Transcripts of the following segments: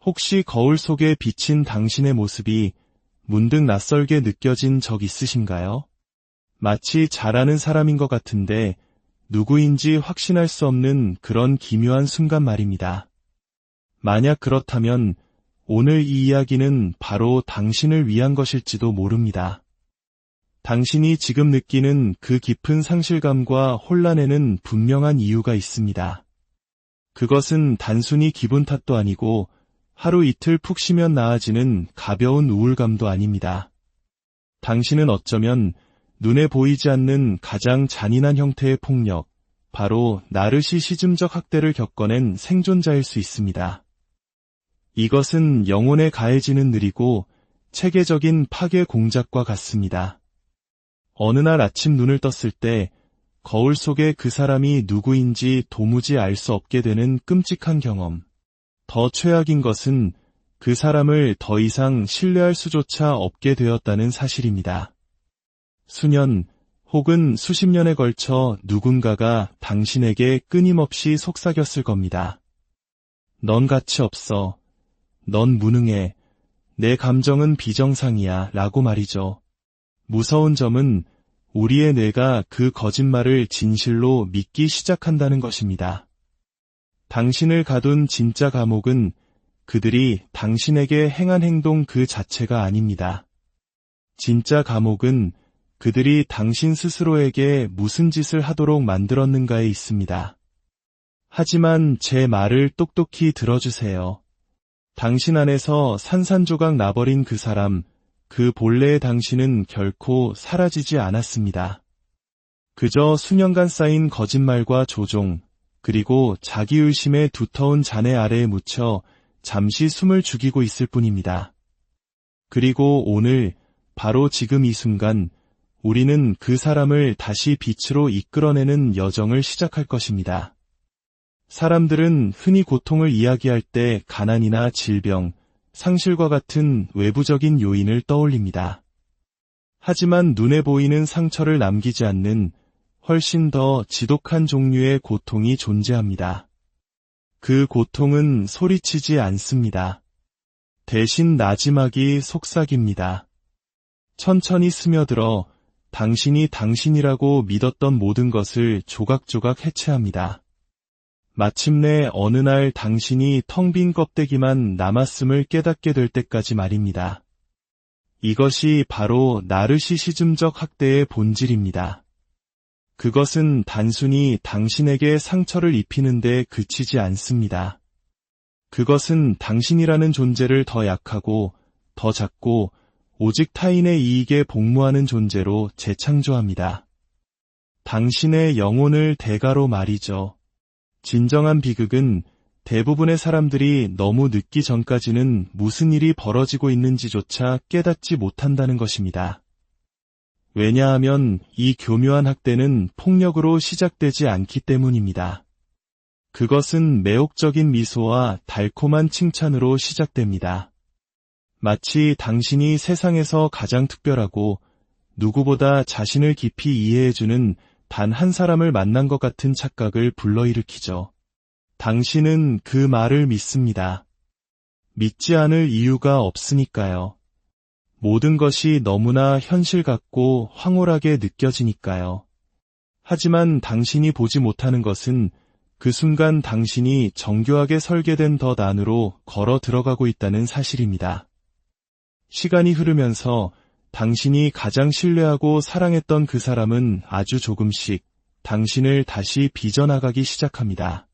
혹시 거울 속에 비친 당신의 모습이 문득 낯설게 느껴진 적 있으신가요? 마치 잘 아는 사람인 것 같은데 누구인지 확신할 수 없는 그런 기묘한 순간 말입니다. 만약 그렇다면 오늘 이 이야기는 바로 당신을 위한 것일지도 모릅니다. 당신이 지금 느끼는 그 깊은 상실감과 혼란에는 분명한 이유가 있습니다. 그것은 단순히 기분 탓도 아니고 하루 이틀 푹 쉬면 나아지는 가벼운 우울감도 아닙니다. 당신은 어쩌면 눈에 보이지 않는 가장 잔인한 형태의 폭력, 바로 나르시시즘적 학대를 겪어낸 생존자일 수 있습니다. 이것은 영혼에 가해지는 느리고 체계적인 파괴 공작과 같습니다. 어느 날 아침 눈을 떴을 때 거울 속에 그 사람이 누구인지 도무지 알 수 없게 되는 끔찍한 경험. 더 최악인 것은 그 사람을 더 이상 신뢰할 수조차 없게 되었다는 사실입니다. 수년 혹은 수십 년에 걸쳐 누군가가 당신에게 끊임없이 속삭였을 겁니다. 넌 가치 없어. 넌 무능해. 내 감정은 비정상이야. 라고 말이죠. 무서운 점은 우리의 뇌가 그 거짓말을 진실로 믿기 시작한다는 것입니다. 당신을 가둔 진짜 감옥은 그들이 당신에게 행한 행동 그 자체가 아닙니다. 진짜 감옥은 그들이 당신 스스로에게 무슨 짓을 하도록 만들었는가에 있습니다. 하지만 제 말을 똑똑히 들어주세요. 당신 안에서 산산조각 나버린 그 사람, 그 본래의 당신은 결코 사라지지 않았습니다. 그저 수년간 쌓인 거짓말과 조종, 그리고 자기의심의 두터운 잔해 아래에 묻혀 잠시 숨을 죽이고 있을 뿐입니다. 그리고 오늘, 바로 지금 이 순간, 우리는 그 사람을 다시 빛으로 이끌어내는 여정을 시작할 것입니다. 사람들은 흔히 고통을 이야기할 때 가난이나 질병, 상실과 같은 외부적인 요인을 떠올립니다. 하지만 눈에 보이는 상처를 남기지 않는 훨씬 더 지독한 종류의 고통이 존재합니다. 그 고통은 소리치지 않습니다. 대신 나지막이 속삭입니다. 천천히 스며들어 당신이 당신이라고 믿었던 모든 것을 조각조각 해체합니다. 마침내 어느 날 당신이 텅 빈 껍데기만 남았음을 깨닫게 될 때까지 말입니다. 이것이 바로 나르시시즘적 학대의 본질입니다. 그것은 단순히 당신에게 상처를 입히는 데 그치지 않습니다. 그것은 당신이라는 존재를 더 약하고, 더 작고, 오직 타인의 이익에 복무하는 존재로 재창조합니다. 당신의 영혼을 대가로 말이죠. 진정한 비극은 대부분의 사람들이 너무 늦기 전까지는 무슨 일이 벌어지고 있는지조차 깨닫지 못한다는 것입니다. 왜냐하면 이 교묘한 학대는 폭력으로 시작되지 않기 때문입니다. 그것은 매혹적인 미소와 달콤한 칭찬으로 시작됩니다. 마치 당신이 세상에서 가장 특별하고 누구보다 자신을 깊이 이해해주는 단 한 사람을 만난 것 같은 착각을 불러일으키죠. 당신은 그 말을 믿습니다. 믿지 않을 이유가 없으니까요. 모든 것이 너무나 현실 같고 황홀하게 느껴지니까요. 하지만 당신이 보지 못하는 것은 그 순간 당신이 정교하게 설계된 덫 안으로 걸어 들어가고 있다는 사실입니다. 시간이 흐르면서 당신이 가장 신뢰하고 사랑했던 그 사람은 아주 조금씩 당신을 다시 빚어나가기 시작합니다.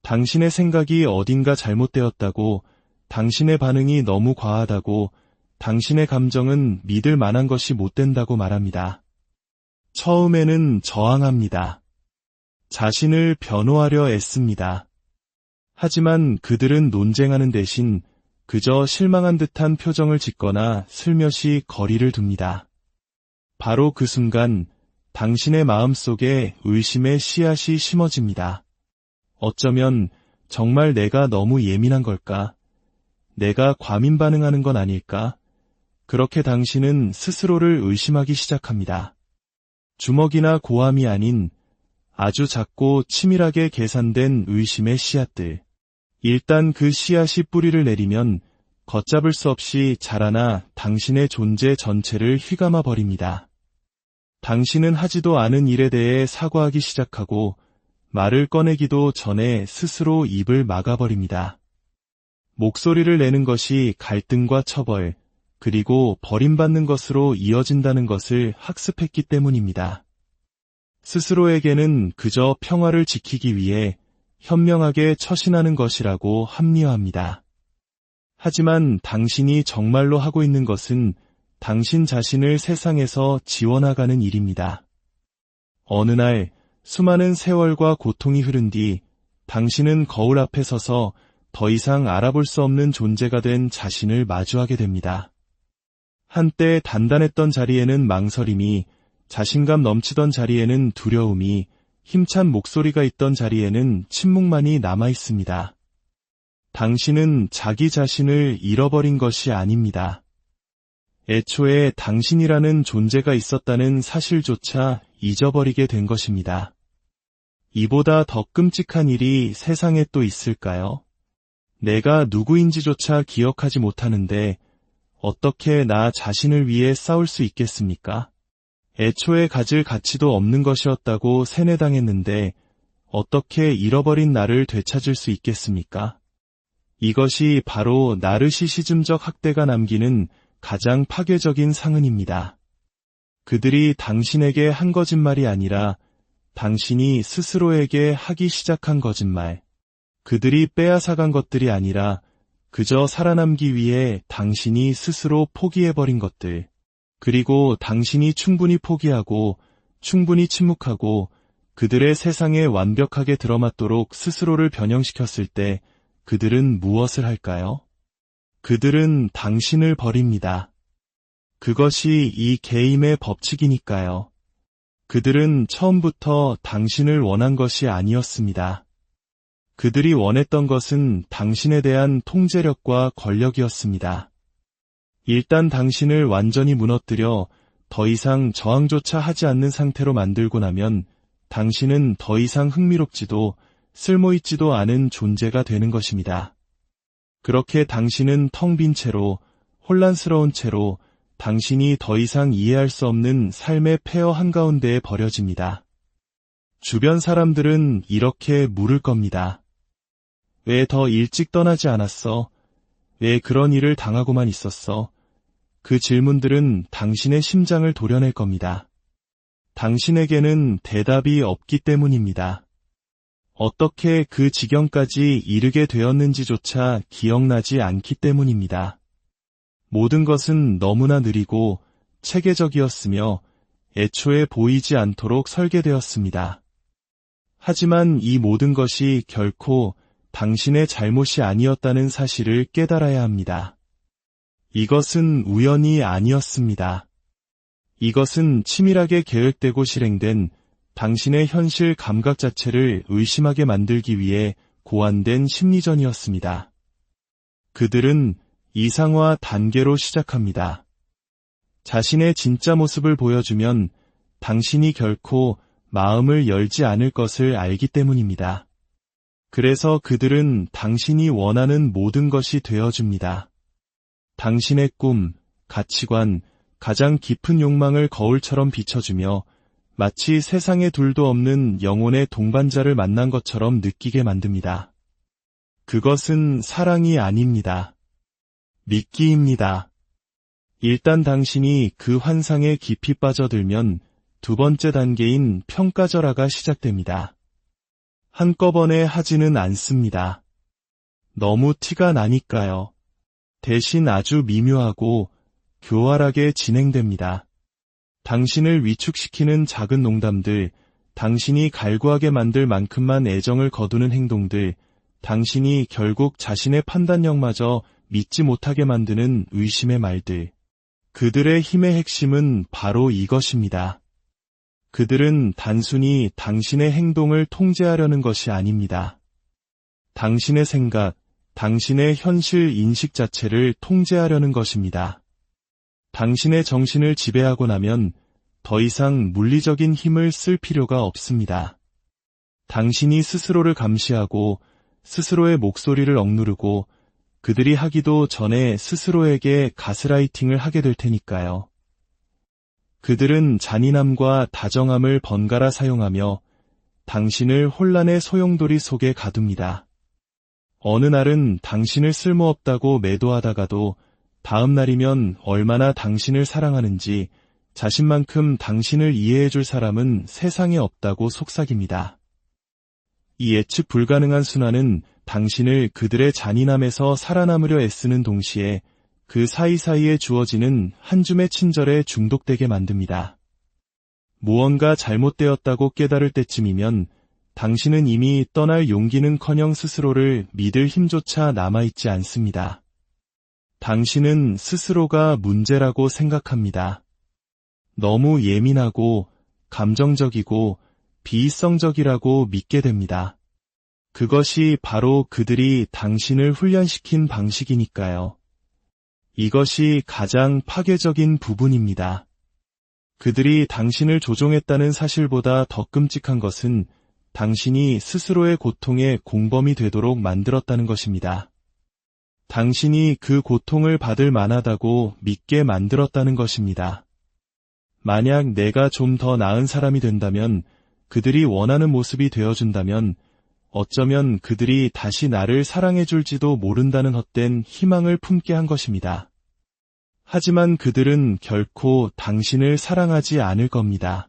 당신의 생각이 어딘가 잘못되었다고, 당신의 반응이 너무 과하다고, 당신의 감정은 믿을 만한 것이 못 된다고 말합니다. 처음에는 저항합니다. 자신을 변호하려 애씁니다. 하지만 그들은 논쟁하는 대신 그저 실망한 듯한 표정을 짓거나 슬며시 거리를 둡니다. 바로 그 순간 당신의 마음속에 의심의 씨앗이 심어집니다. 어쩌면 정말 내가 너무 예민한 걸까? 내가 과민 반응하는 건 아닐까? 그렇게 당신은 스스로를 의심하기 시작합니다. 주먹이나 고함이 아닌 아주 작고 치밀하게 계산된 의심의 씨앗들. 일단 그 씨앗이 뿌리를 내리면 걷잡을 수 없이 자라나 당신의 존재 전체를 휘감아 버립니다. 당신은 하지도 않은 일에 대해 사과하기 시작하고 말을 꺼내기도 전에 스스로 입을 막아버립니다. 목소리를 내는 것이 갈등과 처벌, 그리고 버림받는 것으로 이어진다는 것을 학습했기 때문입니다. 스스로에게는 그저 평화를 지키기 위해 현명하게 처신하는 것이라고 합리화합니다. 하지만 당신이 정말로 하고 있는 것은 당신 자신을 세상에서 지워나가는 일입니다. 어느 날 수많은 세월과 고통이 흐른 뒤 당신은 거울 앞에 서서 더 이상 알아볼 수 없는 존재가 된 자신을 마주하게 됩니다. 한때 단단했던 자리에는 망설임이, 자신감 넘치던 자리에는 두려움이, 힘찬 목소리가 있던 자리에는 침묵만이 남아 있습니다. 당신은 자기 자신을 잃어버린 것이 아닙니다. 애초에 당신이라는 존재가 있었다는 사실조차 잊어버리게 된 것입니다. 이보다 더 끔찍한 일이 세상에 또 있을까요? 내가 누구인지조차 기억하지 못하는데 어떻게 나 자신을 위해 싸울 수 있겠습니까? 애초에 가질 가치도 없는 것이었다고 세뇌당했는데 어떻게 잃어버린 나를 되찾을 수 있겠습니까? 이것이 바로 나르시시즘적 학대가 남기는 가장 파괴적인 상흔입니다. 그들이 당신에게 한 거짓말이 아니라 당신이 스스로에게 하기 시작한 거짓말, 그들이 빼앗아간 것들이 아니라 그저 살아남기 위해 당신이 스스로 포기해버린 것들, 그리고 당신이 충분히 포기하고 충분히 침묵하고 그들의 세상에 완벽하게 들어맞도록 스스로를 변형시켰을 때 그들은 무엇을 할까요? 그들은 당신을 버립니다. 그것이 이 게임의 법칙이니까요. 그들은 처음부터 당신을 원한 것이 아니었습니다. 그들이 원했던 것은 당신에 대한 통제력과 권력이었습니다. 일단 당신을 완전히 무너뜨려 더 이상 저항조차 하지 않는 상태로 만들고 나면 당신은 더 이상 흥미롭지도 쓸모있지도 않은 존재가 되는 것입니다. 그렇게 당신은 텅 빈 채로, 혼란스러운 채로 당신이 더 이상 이해할 수 없는 삶의 폐허 한가운데에 버려집니다. 주변 사람들은 이렇게 물을 겁니다. 왜 더 일찍 떠나지 않았어? 왜 그런 일을 당하고만 있었어? 그 질문들은 당신의 심장을 도려낼 겁니다. 당신에게는 대답이 없기 때문입니다. 어떻게 그 지경까지 이르게 되었는지조차 기억나지 않기 때문입니다. 모든 것은 너무나 느리고 체계적이었으며 애초에 보이지 않도록 설계되었습니다. 하지만 이 모든 것이 결코 당신의 잘못이 아니었다는 사실을 깨달아야 합니다. 이것은 우연이 아니었습니다. 이것은 치밀하게 계획되고 실행된 당신의 현실 감각 자체를 의심하게 만들기 위해 고안된 심리전이었습니다. 그들은 이상화 단계로 시작합니다. 자신의 진짜 모습을 보여주면 당신이 결코 마음을 열지 않을 것을 알기 때문입니다. 그래서 그들은 당신이 원하는 모든 것이 되어줍니다. 당신의 꿈, 가치관, 가장 깊은 욕망을 거울처럼 비춰주며 마치 세상에 둘도 없는 영혼의 동반자를 만난 것처럼 느끼게 만듭니다. 그것은 사랑이 아닙니다. 미끼입니다. 일단 당신이 그 환상에 깊이 빠져들면 두 번째 단계인 평가절하가 시작됩니다. 한꺼번에 하지는 않습니다. 너무 티가 나니까요. 대신 아주 미묘하고 교활하게 진행됩니다. 당신을 위축시키는 작은 농담들, 당신이 갈구하게 만들 만큼만 애정을 거두는 행동들, 당신이 결국 자신의 판단력마저 믿지 못하게 만드는 의심의 말들. 그들의 힘의 핵심은 바로 이것입니다. 그들은 단순히 당신의 행동을 통제하려는 것이 아닙니다. 당신의 생각, 당신의 현실 인식 자체를 통제하려는 것입니다. 당신의 정신을 지배하고 나면 더 이상 물리적인 힘을 쓸 필요가 없습니다. 당신이 스스로를 감시하고 스스로의 목소리를 억누르고 그들이 하기도 전에 스스로에게 가스라이팅을 하게 될 테니까요. 그들은 잔인함과 다정함을 번갈아 사용하며 당신을 혼란의 소용돌이 속에 가둡니다. 어느 날은 당신을 쓸모없다고 매도하다가도 다음 날이면 얼마나 당신을 사랑하는지 자신만큼 당신을 이해해줄 사람은 세상에 없다고 속삭입니다. 이 예측 불가능한 순환은 당신을 그들의 잔인함에서 살아남으려 애쓰는 동시에 그 사이사이에 주어지는 한 줌의 친절에 중독되게 만듭니다. 무언가 잘못되었다고 깨달을 때쯤이면 당신은 이미 떠날 용기는커녕 스스로를 믿을 힘조차 남아있지 않습니다. 당신은 스스로가 문제라고 생각합니다. 너무 예민하고 감정적이고 비이성적이라고 믿게 됩니다. 그것이 바로 그들이 당신을 훈련시킨 방식이니까요. 이것이 가장 파괴적인 부분입니다. 그들이 당신을 조종했다는 사실보다 더 끔찍한 것은 당신이 스스로의 고통의 공범이 되도록 만들었다는 것입니다. 당신이 그 고통을 받을 만하다고 믿게 만들었다는 것입니다. 만약 내가 좀 더 나은 사람이 된다면, 그들이 원하는 모습이 되어준다면 어쩌면 그들이 다시 나를 사랑해줄지도 모른다는 헛된 희망을 품게 한 것입니다. 하지만 그들은 결코 당신을 사랑하지 않을 겁니다.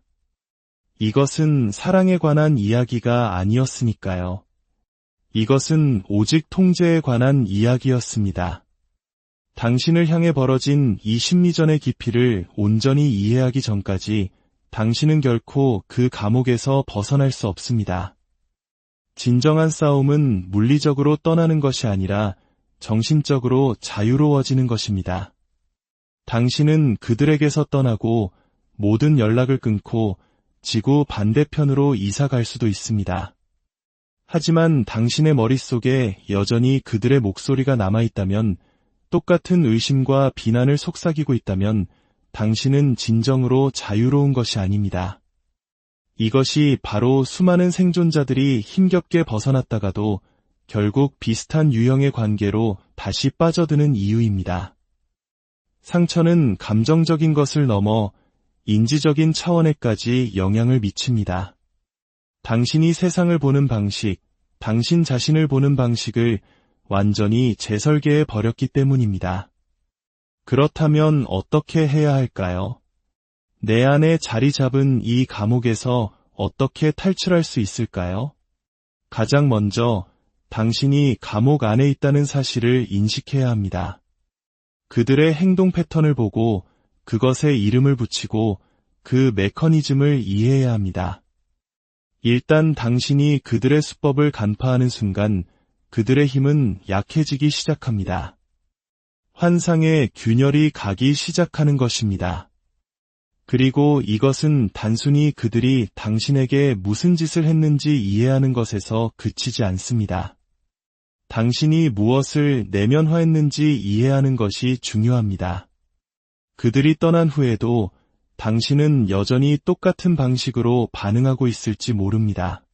이것은 사랑에 관한 이야기가 아니었으니까요. 이것은 오직 통제에 관한 이야기였습니다. 당신을 향해 벌어진 이 심리전의 깊이를 온전히 이해하기 전까지 당신은 결코 그 감옥에서 벗어날 수 없습니다. 진정한 싸움은 물리적으로 떠나는 것이 아니라 정신적으로 자유로워지는 것입니다. 당신은 그들에게서 떠나고 모든 연락을 끊고 지구 반대편으로 이사 갈 수도 있습니다. 하지만 당신의 머릿속에 여전히 그들의 목소리가 남아있다면, 똑같은 의심과 비난을 속삭이고 있다면 당신은 진정으로 자유로운 것이 아닙니다. 이것이 바로 수많은 생존자들이 힘겹게 벗어났다가도 결국 비슷한 유형의 관계로 다시 빠져드는 이유입니다. 상처는 감정적인 것을 넘어 인지적인 차원에까지 영향을 미칩니다. 당신이 세상을 보는 방식, 당신 자신을 보는 방식을 완전히 재설계해 버렸기 때문입니다. 그렇다면 어떻게 해야 할까요? 내 안에 자리 잡은 이 감옥에서 어떻게 탈출할 수 있을까요? 가장 먼저 당신이 감옥 안에 있다는 사실을 인식해야 합니다. 그들의 행동 패턴을 보고 그것에 이름을 붙이고 그 메커니즘을 이해해야 합니다. 일단 당신이 그들의 수법을 간파하는 순간 그들의 힘은 약해지기 시작합니다. 환상의 균열이 가기 시작하는 것입니다. 그리고 이것은 단순히 그들이 당신에게 무슨 짓을 했는지 이해하는 것에서 그치지 않습니다. 당신이 무엇을 내면화했는지 이해하는 것이 중요합니다. 그들이 떠난 후에도 당신은 여전히 똑같은 방식으로 반응하고 있을지 모릅니다.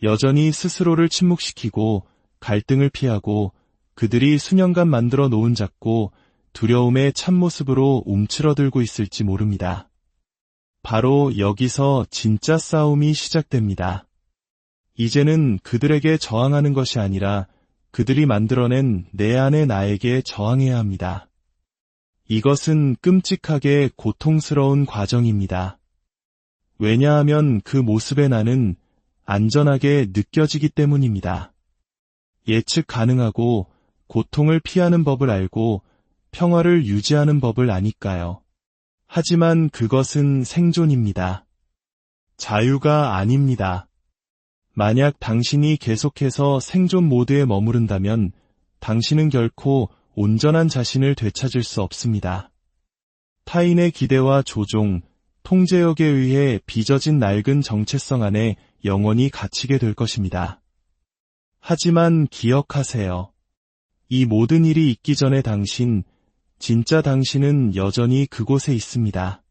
여전히 스스로를 침묵시키고 갈등을 피하고 그들이 수년간 만들어 놓은 작고 두려움의 참모습으로 움츠러들고 있을지 모릅니다. 바로 여기서 진짜 싸움이 시작됩니다. 이제는 그들에게 저항하는 것이 아니라 그들이 만들어낸 내 안의 나에게 저항해야 합니다. 이것은 끔찍하게 고통스러운 과정입니다. 왜냐하면 그 모습의 나는 안전하게 느껴지기 때문입니다. 예측 가능하고 고통을 피하는 법을 알고 평화를 유지하는 법을 아니까요. 하지만 그것은 생존입니다. 자유가 아닙니다. 만약 당신이 계속해서 생존 모드에 머무른다면 당신은 결코 온전한 자신을 되찾을 수 없습니다. 타인의 기대와 조종, 통제력에 의해 빚어진 낡은 정체성 안에 영원히 갇히게 될 것입니다. 하지만 기억하세요. 이 모든 일이 있기 전에 진짜 당신은 여전히 그곳에 있습니다.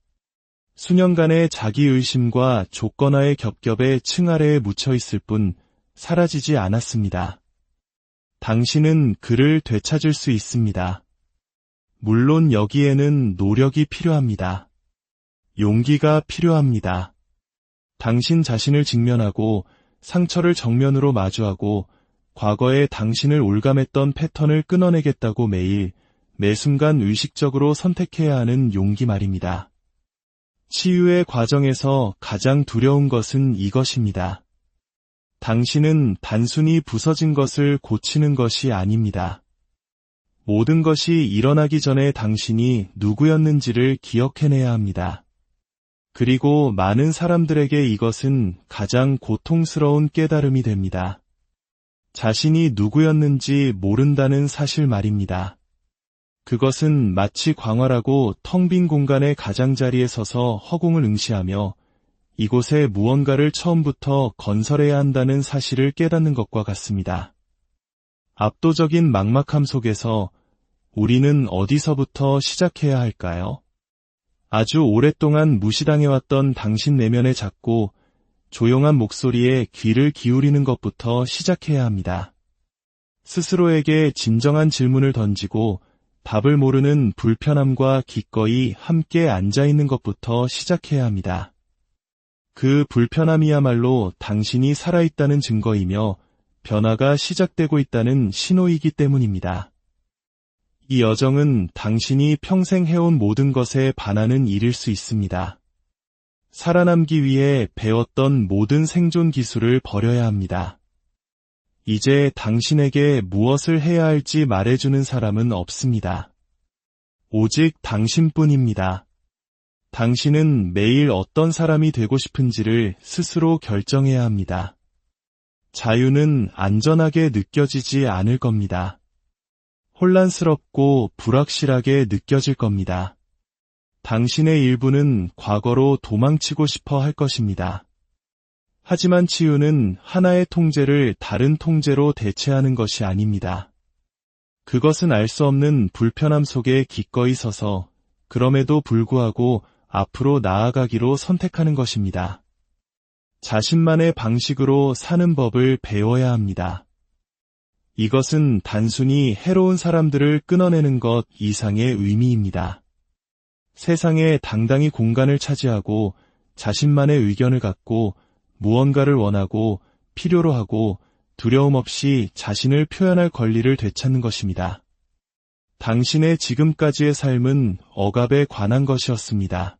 수년간의 자기의심과 조건화의 겹겹에 층 아래에 묻혀 있을 뿐 사라지지 않았습니다. 당신은 그를 되찾을 수 있습니다. 물론 여기에는 노력이 필요합니다. 용기가 필요합니다. 당신 자신을 직면하고 상처를 정면으로 마주하고 과거에 당신을 올감했던 패턴을 끊어내겠다고 매 순간 의식적으로 선택해야 하는 용기 말입니다. 치유의 과정에서 가장 두려운 것은 이것입니다. 당신은 단순히 부서진 것을 고치는 것이 아닙니다. 모든 것이 일어나기 전에 당신이 누구였는지를 기억해내야 합니다. 그리고 많은 사람들에게 이것은 가장 고통스러운 깨달음이 됩니다. 자신이 누구였는지 모른다는 사실 말입니다. 그것은 마치 광활하고 텅 빈 공간의 가장자리에 서서 허공을 응시하며 이곳에 무언가를 처음부터 건설해야 한다는 사실을 깨닫는 것과 같습니다. 압도적인 막막함 속에서 우리는 어디서부터 시작해야 할까요? 아주 오랫동안 무시당해왔던 당신 내면의 작고 조용한 목소리에 귀를 기울이는 것부터 시작해야 합니다. 스스로에게 진정한 질문을 던지고 답을 모르는 불편함과 기꺼이 함께 앉아있는 것부터 시작해야 합니다. 그 불편함이야말로 당신이 살아있다는 증거이며 변화가 시작되고 있다는 신호이기 때문입니다. 이 여정은 당신이 평생 해온 모든 것에 반하는 일일 수 있습니다. 살아남기 위해 배웠던 모든 생존 기술을 버려야 합니다. 이제 당신에게 무엇을 해야 할지 말해주는 사람은 없습니다. 오직 당신뿐입니다. 당신은 매일 어떤 사람이 되고 싶은지를 스스로 결정해야 합니다. 자유는 안전하게 느껴지지 않을 겁니다. 혼란스럽고 불확실하게 느껴질 겁니다. 당신의 일부는 과거로 도망치고 싶어 할 것입니다. 하지만 치유는 하나의 통제를 다른 통제로 대체하는 것이 아닙니다. 그것은 알 수 없는 불편함 속에 기꺼이 서서 그럼에도 불구하고 앞으로 나아가기로 선택하는 것입니다. 자신만의 방식으로 사는 법을 배워야 합니다. 이것은 단순히 해로운 사람들을 끊어내는 것 이상의 의미입니다. 세상에 당당히 공간을 차지하고 자신만의 의견을 갖고 무언가를 원하고 필요로 하고 두려움 없이 자신을 표현할 권리를 되찾는 것입니다. 당신의 지금까지의 삶은 억압에 관한 것이었습니다.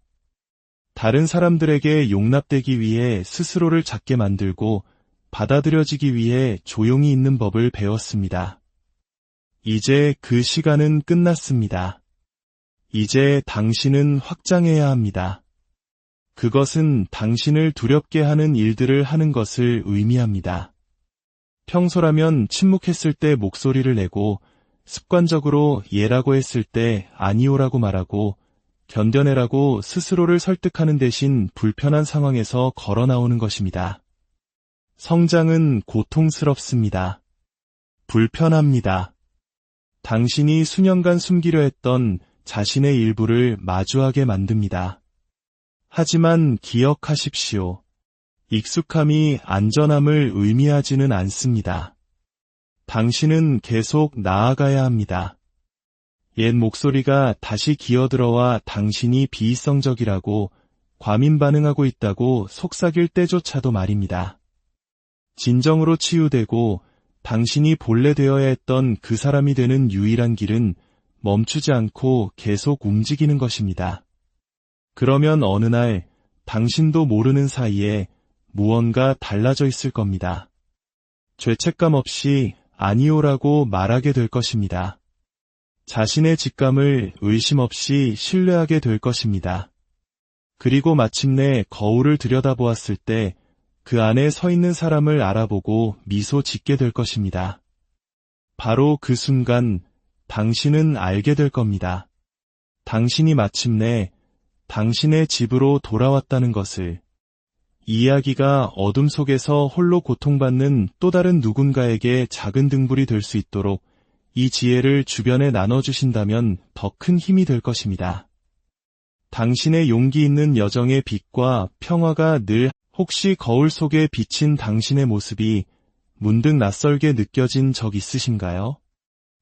다른 사람들에게 용납되기 위해 스스로를 작게 만들고 받아들여지기 위해 조용히 있는 법을 배웠습니다. 이제 그 시간은 끝났습니다. 이제 당신은 확장해야 합니다. 그것은 당신을 두렵게 하는 일들을 하는 것을 의미합니다. 평소라면 침묵했을 때 목소리를 내고 습관적으로 예라고 했을 때 아니오라고 말하고 견뎌내라고 스스로를 설득하는 대신 불편한 상황에서 걸어 나오는 것입니다. 성장은 고통스럽습니다. 불편합니다. 당신이 수년간 숨기려 했던 자신의 일부를 마주하게 만듭니다. 하지만 기억하십시오. 익숙함이 안전함을 의미하지는 않습니다. 당신은 계속 나아가야 합니다. 옛 목소리가 다시 기어들어와 당신이 비이성적이라고 과민 반응하고 있다고 속삭일 때조차도 말입니다. 진정으로 치유되고 당신이 본래 되어야 했던 그 사람이 되는 유일한 길은 멈추지 않고 계속 움직이는 것입니다. 그러면 어느 날 당신도 모르는 사이에 무언가 달라져 있을 겁니다. 죄책감 없이 아니오라고 말하게 될 것입니다. 자신의 직감을 의심 없이 신뢰하게 될 것입니다. 그리고 마침내 거울을 들여다보았을 때 그 안에 서 있는 사람을 알아보고 미소 짓게 될 것입니다. 바로 그 순간 당신은 알게 될 겁니다. 당신이 마침내 당신의 집으로 돌아왔다는 것을. 이야기가 어둠 속에서 홀로 고통받는 또 다른 누군가에게 작은 등불이 될 수 있도록 이 지혜를 주변에 나눠주신다면 더 큰 힘이 될 것입니다. 당신의 용기 있는 여정의 빛과 평화가 늘 혹시 거울 속에 비친 당신의 모습이 문득 낯설게 느껴진 적 있으신가요?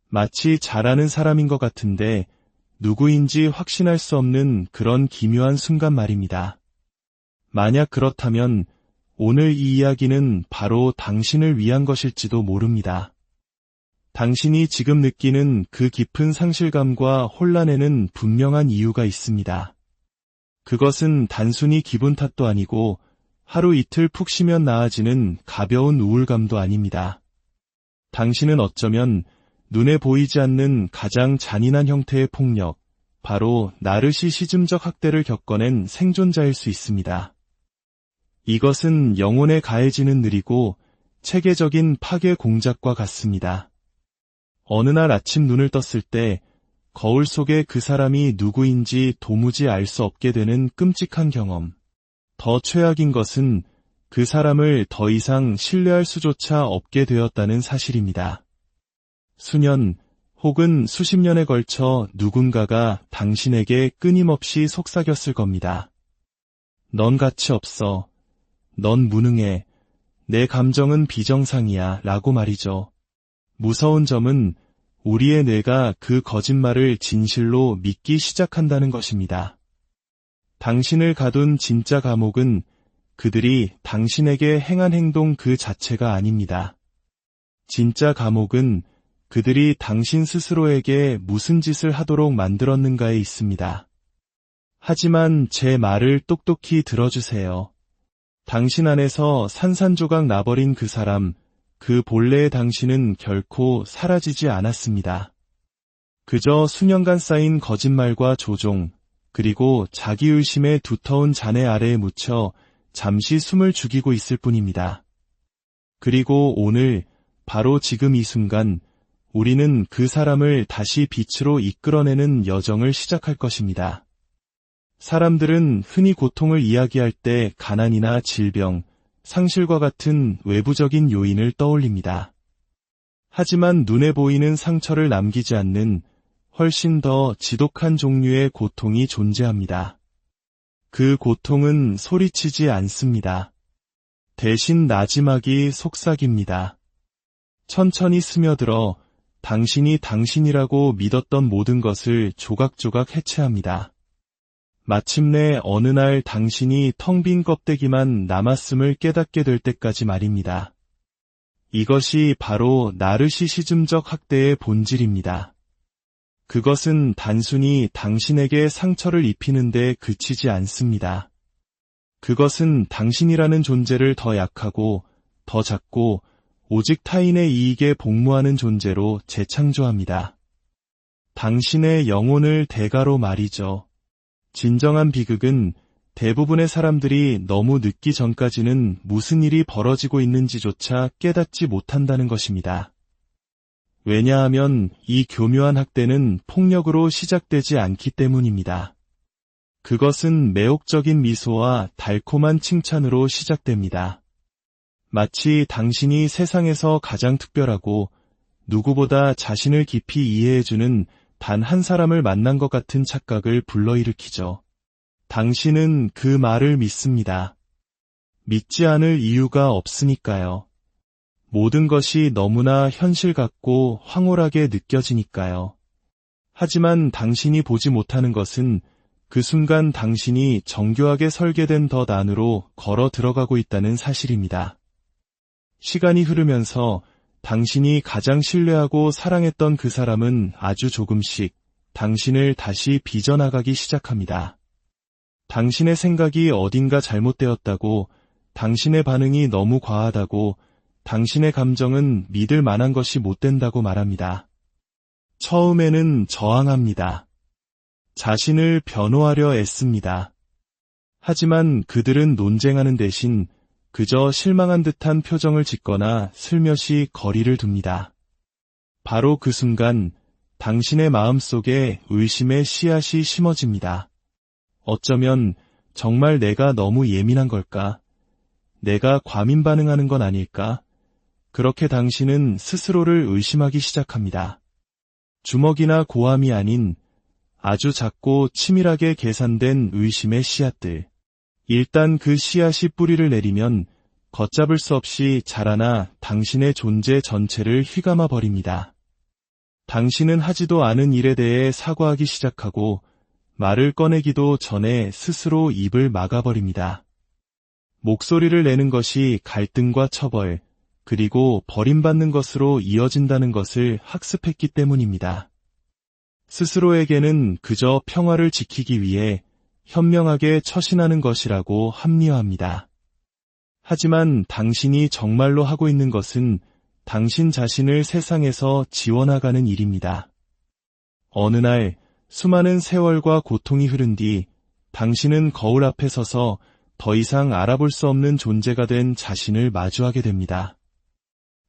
마치 잘 아는 사람인 것 같은데 누구인지 확신할 수 없는 그런 기묘한 순간 말입니다. 만약 그렇다면 오늘 이 이야기는 바로 당신을 위한 것일지도 모릅니다. 당신이 지금 느끼는 그 깊은 상실감과 혼란에는 분명한 이유가 있습니다. 그것은 단순히 기분 탓도 아니고 하루 이틀 푹 쉬면 나아지는 가벼운 우울감도 아닙니다. 당신은 어쩌면 눈에 보이지 않는 가장 잔인한 형태의 폭력, 바로 나르시시즘적 학대를 겪어낸 생존자일 수 있습니다. 이것은 영혼에 가해지는 느리고 체계적인 파괴 공작과 같습니다. 어느 날 아침 눈을 떴을 때 거울 속에 그 사람이 누구인지 도무지 알 수 없게 되는 끔찍한 경험. 더 최악인 것은 그 사람을 더 이상 신뢰할 수조차 없게 되었다는 사실입니다. 수년 혹은 수십 년에 걸쳐 누군가가 당신에게 끊임없이 속삭였을 겁니다. 넌 가치 없어. 넌 무능해. 내 감정은 비정상이야. 라고 말이죠. 무서운 점은 우리의 뇌가 그 거짓말을 진실로 믿기 시작한다는 것입니다. 당신을 가둔 진짜 감옥은 그들이 당신에게 행한 행동 그 자체가 아닙니다. 진짜 감옥은 그들이 당신 스스로에게 무슨 짓을 하도록 만들었는가에 있습니다. 하지만 제 말을 똑똑히 들어주세요. 당신 안에서 산산조각 나버린 그 사람, 그 본래의 당신은 결코 사라지지 않았습니다. 그저 수년간 쌓인 거짓말과 조종, 그리고 자기의심의 두터운 잔해 아래에 묻혀 잠시 숨을 죽이고 있을 뿐입니다. 그리고 오늘, 바로 지금 이 순간, 우리는 그 사람을 다시 빛으로 이끌어내는 여정을 시작할 것입니다. 사람들은 흔히 고통을 이야기할 때 가난이나 질병, 상실과 같은 외부적인 요인을 떠올립니다. 하지만 눈에 보이는 상처를 남기지 않는 훨씬 더 지독한 종류의 고통이 존재합니다. 그 고통은 소리치지 않습니다. 대신 나지막이 속삭입니다. 천천히 스며들어 당신이 당신이라고 믿었던 모든 것을 조각조각 해체합니다. 마침내 어느 날 당신이 텅 빈 껍데기만 남았음을 깨닫게 될 때까지 말입니다. 이것이 바로 나르시시즘적 학대의 본질입니다. 그것은 단순히 당신에게 상처를 입히는 데 그치지 않습니다. 그것은 당신이라는 존재를 더 약하고, 더 작고, 오직 타인의 이익에 복무하는 존재로 재창조합니다. 당신의 영혼을 대가로 말이죠. 진정한 비극은 대부분의 사람들이 너무 늦기 전까지는 무슨 일이 벌어지고 있는지조차 깨닫지 못한다는 것입니다. 왜냐하면 이 교묘한 학대는 폭력으로 시작되지 않기 때문입니다. 그것은 매혹적인 미소와 달콤한 칭찬으로 시작됩니다. 마치 당신이 세상에서 가장 특별하고 누구보다 자신을 깊이 이해해주는 단 한 사람을 만난 것 같은 착각을 불러일으키죠. 당신은 그 말을 믿습니다. 믿지 않을 이유가 없으니까요. 모든 것이 너무나 현실 같고 황홀하게 느껴지니까요. 하지만 당신이 보지 못하는 것은 그 순간 당신이 정교하게 설계된 덫 안으로 걸어 들어가고 있다는 사실입니다. 시간이 흐르면서 당신이 가장 신뢰하고 사랑했던 그 사람은 아주 조금씩 당신을 다시 빚어나가기 시작합니다. 당신의 생각이 어딘가 잘못되었다고, 당신의 반응이 너무 과하다고, 당신의 감정은 믿을 만한 것이 못 된다고 말합니다. 처음에는 저항합니다. 자신을 변호하려 애씁니다. 하지만 그들은 논쟁하는 대신 그저 실망한 듯한 표정을 짓거나 슬며시 거리를 둡니다. 바로 그 순간 당신의 마음속에 의심의 씨앗이 심어집니다. 어쩌면 정말 내가 너무 예민한 걸까? 내가 과민 반응하는 건 아닐까? 그렇게 당신은 스스로를 의심하기 시작합니다. 주먹이나 고함이 아닌 아주 작고 치밀하게 계산된 의심의 씨앗들. 일단 그 씨앗이 뿌리를 내리면 걷잡을 수 없이 자라나 당신의 존재 전체를 휘감아 버립니다. 당신은 하지도 않은 일에 대해 사과하기 시작하고 말을 꺼내기도 전에 스스로 입을 막아버립니다. 목소리를 내는 것이 갈등과 처벌, 그리고 버림받는 것으로 이어진다는 것을 학습했기 때문입니다. 스스로에게는 그저 평화를 지키기 위해 현명하게 처신하는 것이라고 합리화합니다. 하지만 당신이 정말로 하고 있는 것은 당신 자신을 세상에서 지워나가는 일입니다. 어느 날 수많은 세월과 고통이 흐른 뒤 당신은 거울 앞에 서서 더 이상 알아볼 수 없는 존재가 된 자신을 마주하게 됩니다.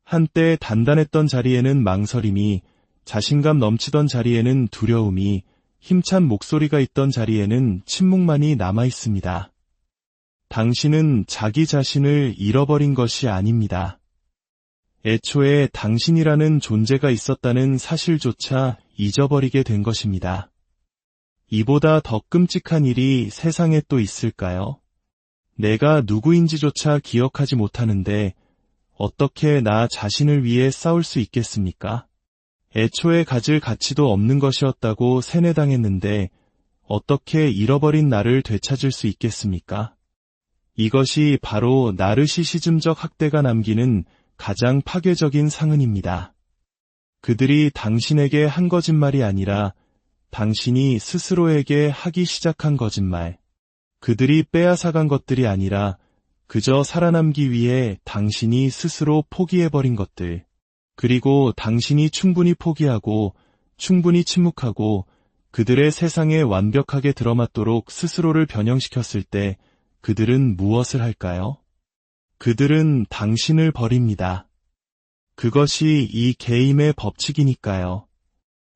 한때 단단했던 자리에는 망설임이, 자신감 넘치던 자리에는 두려움이, 힘찬 목소리가 있던 자리에는 침묵만이 남아 있습니다. 당신은 자기 자신을 잃어버린 것이 아닙니다. 애초에 당신이라는 존재가 있었다는 사실조차 잊어버리게 된 것입니다. 이보다 더 끔찍한 일이 세상에 또 있을까요? 내가 누구인지조차 기억하지 못하는데 어떻게 나 자신을 위해 싸울 수 있겠습니까? 애초에 가질 가치도 없는 것이었다고 세뇌당했는데 어떻게 잃어버린 나를 되찾을 수 있겠습니까? 이것이 바로 나르시시즘적 학대가 남기는 가장 파괴적인 상흔입니다. 그들이 당신에게 한 거짓말이 아니라 당신이 스스로에게 하기 시작한 거짓말, 그들이 빼앗아간 것들이 아니라 그저 살아남기 위해 당신이 스스로 포기해버린 것들, 그리고 당신이 충분히 포기하고 충분히 침묵하고 그들의 세상에 완벽하게 들어맞도록 스스로를 변형시켰을 때 그들은 무엇을 할까요? 그들은 당신을 버립니다. 그것이 이 게임의 법칙이니까요.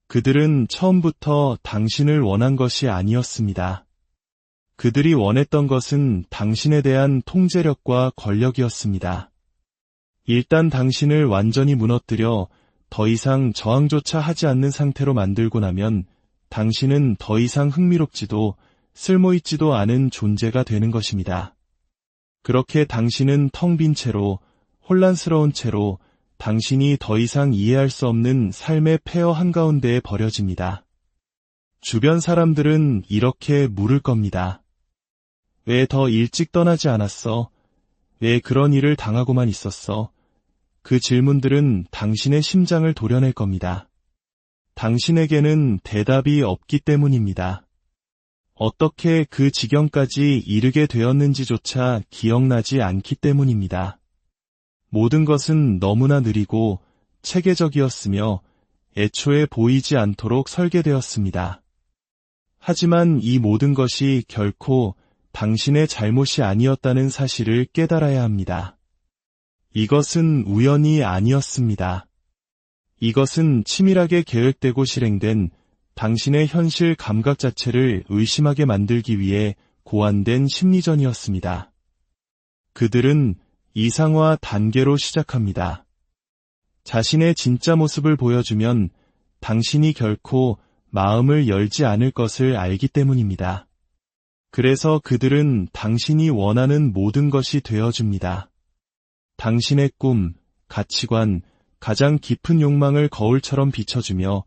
그들은 처음부터 당신을 원한 것이 아니었습니다. 그들이 원했던 것은 당신에 대한 통제력과 권력이었습니다. 일단 당신을 완전히 무너뜨려 더 이상 저항조차 하지 않는 상태로 만들고 나면 당신은 더 이상 흥미롭지도 쓸모있지도 않은 존재가 되는 것입니다. 그렇게 당신은 텅 빈 채로, 혼란스러운 채로 당신이 더 이상 이해할 수 없는 삶의 폐허 한가운데에 버려집니다. 주변 사람들은 이렇게 물을 겁니다. 왜 더 일찍 떠나지 않았어? 왜 그런 일을 당하고만 있었어? 그 질문들은 당신의 심장을 도려낼 겁니다. 당신에게는 대답이 없기 때문입니다. 어떻게 그 지경까지 이르게 되었는지조차 기억나지 않기 때문입니다. 모든 것은 너무나 느리고 체계적이었으며 애초에 보이지 않도록 설계되었습니다. 하지만 이 모든 것이 결코 당신의 잘못이 아니었다는 사실을 깨달아야 합니다. 이것은 우연이 아니었습니다. 이것은 치밀하게 계획되고 실행된 당신의 현실 감각 자체를 의심하게 만들기 위해 고안된 심리전이었습니다. 그들은 이상화 단계로 시작합니다. 자신의 진짜 모습을 보여주면 당신이 결코 마음을 열지 않을 것을 알기 때문입니다. 그래서 그들은 당신이 원하는 모든 것이 되어줍니다. 당신의 꿈, 가치관, 가장 깊은 욕망을 거울처럼 비춰주며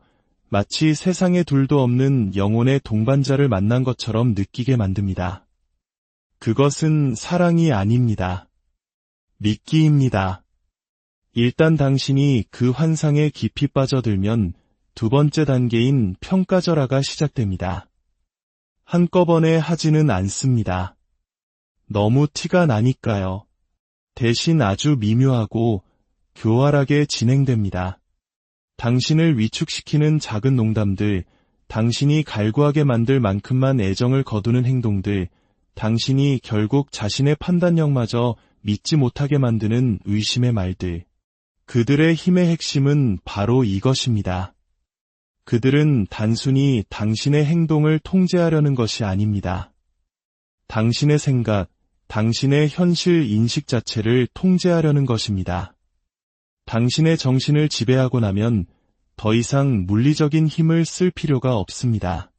마치 세상에 둘도 없는 영혼의 동반자를 만난 것처럼 느끼게 만듭니다. 그것은 사랑이 아닙니다. 미끼입니다. 일단 당신이 그 환상에 깊이 빠져들면 두 번째 단계인 평가절하가 시작됩니다. 한꺼번에 하지는 않습니다. 너무 티가 나니까요. 대신 아주 미묘하고 교활하게 진행됩니다. 당신을 위축시키는 작은 농담들, 당신이 갈구하게 만들 만큼만 애정을 거두는 행동들, 당신이 결국 자신의 판단력마저 믿지 못하게 만드는 의심의 말들. 그들의 힘의 핵심은 바로 이것입니다. 그들은 단순히 당신의 행동을 통제하려는 것이 아닙니다. 당신의 생각, 당신의 현실 인식 자체를 통제하려는 것입니다. 당신의 정신을 지배하고 나면 더 이상 물리적인 힘을 쓸 필요가 없습니다.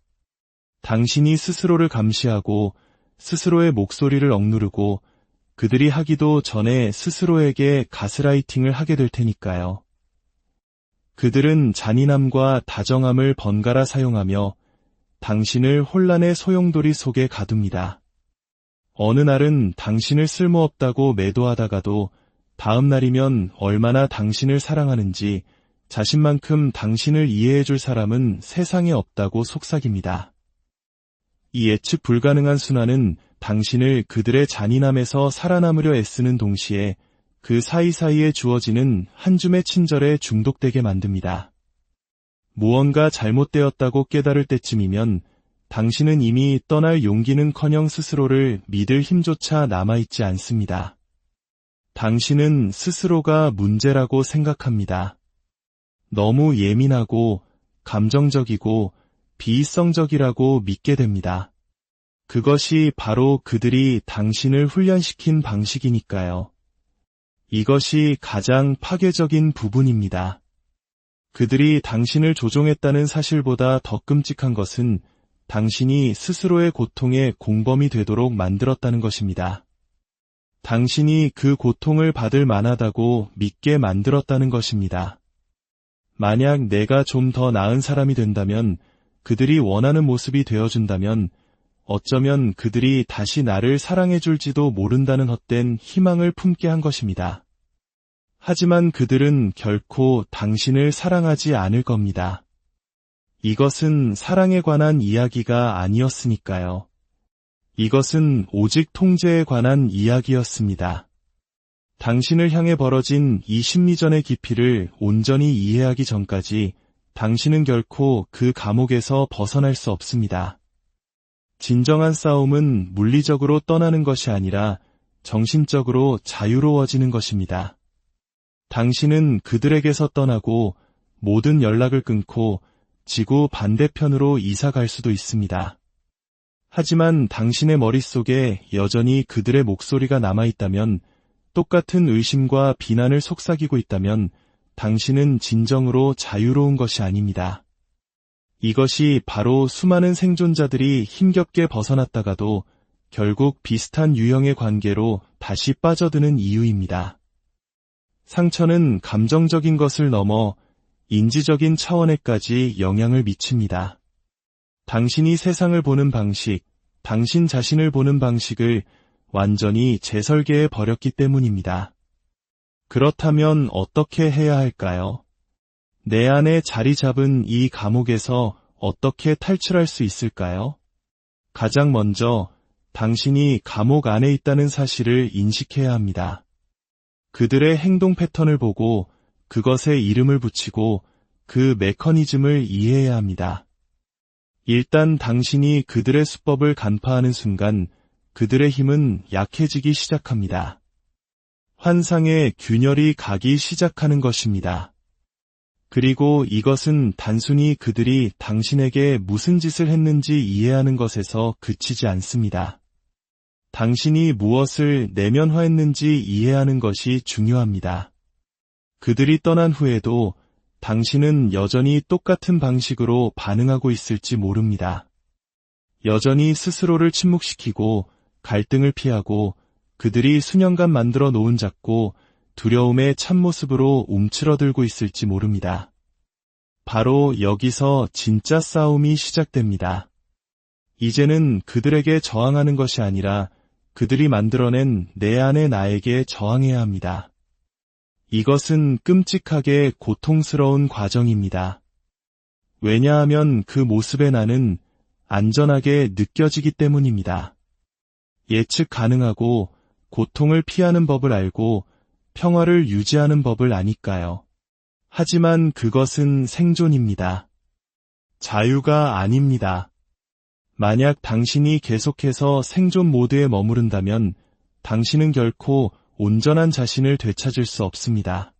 당신이 스스로를 감시하고 스스로의 목소리를 억누르고 그들이 하기도 전에 스스로에게 가스라이팅을 하게 될 테니까요. 그들은 잔인함과 다정함을 번갈아 사용하며 당신을 혼란의 소용돌이 속에 가둡니다. 어느 날은 당신을 쓸모없다고 매도하다가도 다음 날이면 얼마나 당신을 사랑하는지 자신만큼 당신을 이해해줄 사람은 세상에 없다고 속삭입니다. 이 예측 불가능한 순환은 당신을 그들의 잔인함에서 살아남으려 애쓰는 동시에 그 사이사이에 주어지는 한 줌의 친절에 중독되게 만듭니다. 무언가 잘못되었다고 깨달을 때쯤이면 당신은 이미 떠날 용기는커녕 스스로를 믿을 힘조차 남아있지 않습니다. 당신은 스스로가 문제라고 생각합니다. 너무 예민하고 감정적이고 비이성적이라고 믿게 됩니다. 그것이 바로 그들이 당신을 훈련시킨 방식이니까요. 이것이 가장 파괴적인 부분입니다. 그들이 당신을 조종했다는 사실보다 더 끔찍한 것은 당신이 스스로의 고통의 공범이 되도록 만들었다는 것입니다. 당신이 그 고통을 받을 만하다고 믿게 만들었다는 것입니다. 만약 내가 좀 더 나은 사람이 된다면, 그들이 원하는 모습이 되어준다면 어쩌면 그들이 다시 나를 사랑해줄지도 모른다는 헛된 희망을 품게 한 것입니다. 하지만 그들은 결코 당신을 사랑하지 않을 겁니다. 이것은 사랑에 관한 이야기가 아니었으니까요. 이것은 오직 통제에 관한 이야기였습니다. 당신을 향해 벌어진 이 심리전의 깊이를 온전히 이해하기 전까지 당신은 결코 그 감옥에서 벗어날 수 없습니다. 진정한 싸움은 물리적으로 떠나는 것이 아니라 정신적으로 자유로워지는 것입니다. 당신은 그들에게서 떠나고 모든 연락을 끊고 지구 반대편으로 이사 갈 수도 있습니다. 하지만 당신의 머릿속에 여전히 그들의 목소리가 남아있다면, 똑같은 의심과 비난을 속삭이고 있다면 당신은 진정으로 자유로운 것이 아닙니다. 이것이 바로 수많은 생존자들이 힘겹게 벗어났다가도 결국 비슷한 유형의 관계로 다시 빠져드는 이유입니다. 상처는 감정적인 것을 넘어 인지적인 차원에까지 영향을 미칩니다. 당신이 세상을 보는 방식, 당신 자신을 보는 방식을 완전히 재설계해 버렸기 때문입니다. 그렇다면 어떻게 해야 할까요? 내 안에 자리 잡은 이 감옥에서 어떻게 탈출할 수 있을까요? 가장 먼저 당신이 감옥 안에 있다는 사실을 인식해야 합니다. 그들의 행동 패턴을 보고 그것에 이름을 붙이고 그 메커니즘을 이해해야 합니다. 일단 당신이 그들의 수법을 간파하는 순간 그들의 힘은 약해지기 시작합니다. 환상의 균열이 가기 시작하는 것입니다. 그리고 이것은 단순히 그들이 당신에게 무슨 짓을 했는지 이해하는 것에서 그치지 않습니다. 당신이 무엇을 내면화했는지 이해하는 것이 중요합니다. 그들이 떠난 후에도 당신은 여전히 똑같은 방식으로 반응하고 있을지 모릅니다. 여전히 스스로를 침묵시키고 갈등을 피하고 그들이 수년간 만들어 놓은 작고 두려움의 참모습으로 움츠러들고 있을지 모릅니다. 바로 여기서 진짜 싸움이 시작됩니다. 이제는 그들에게 저항하는 것이 아니라 그들이 만들어낸 내 안의 나에게 저항해야 합니다. 이것은 끔찍하게 고통스러운 과정입니다. 왜냐하면 그 모습의 나는 안전하게 느껴지기 때문입니다. 예측 가능하고 고통을 피하는 법을 알고 평화를 유지하는 법을 아니까요. 하지만 그것은 생존입니다. 자유가 아닙니다. 만약 당신이 계속해서 생존 모드에 머무른다면 당신은 결코 온전한 자신을 되찾을 수 없습니다.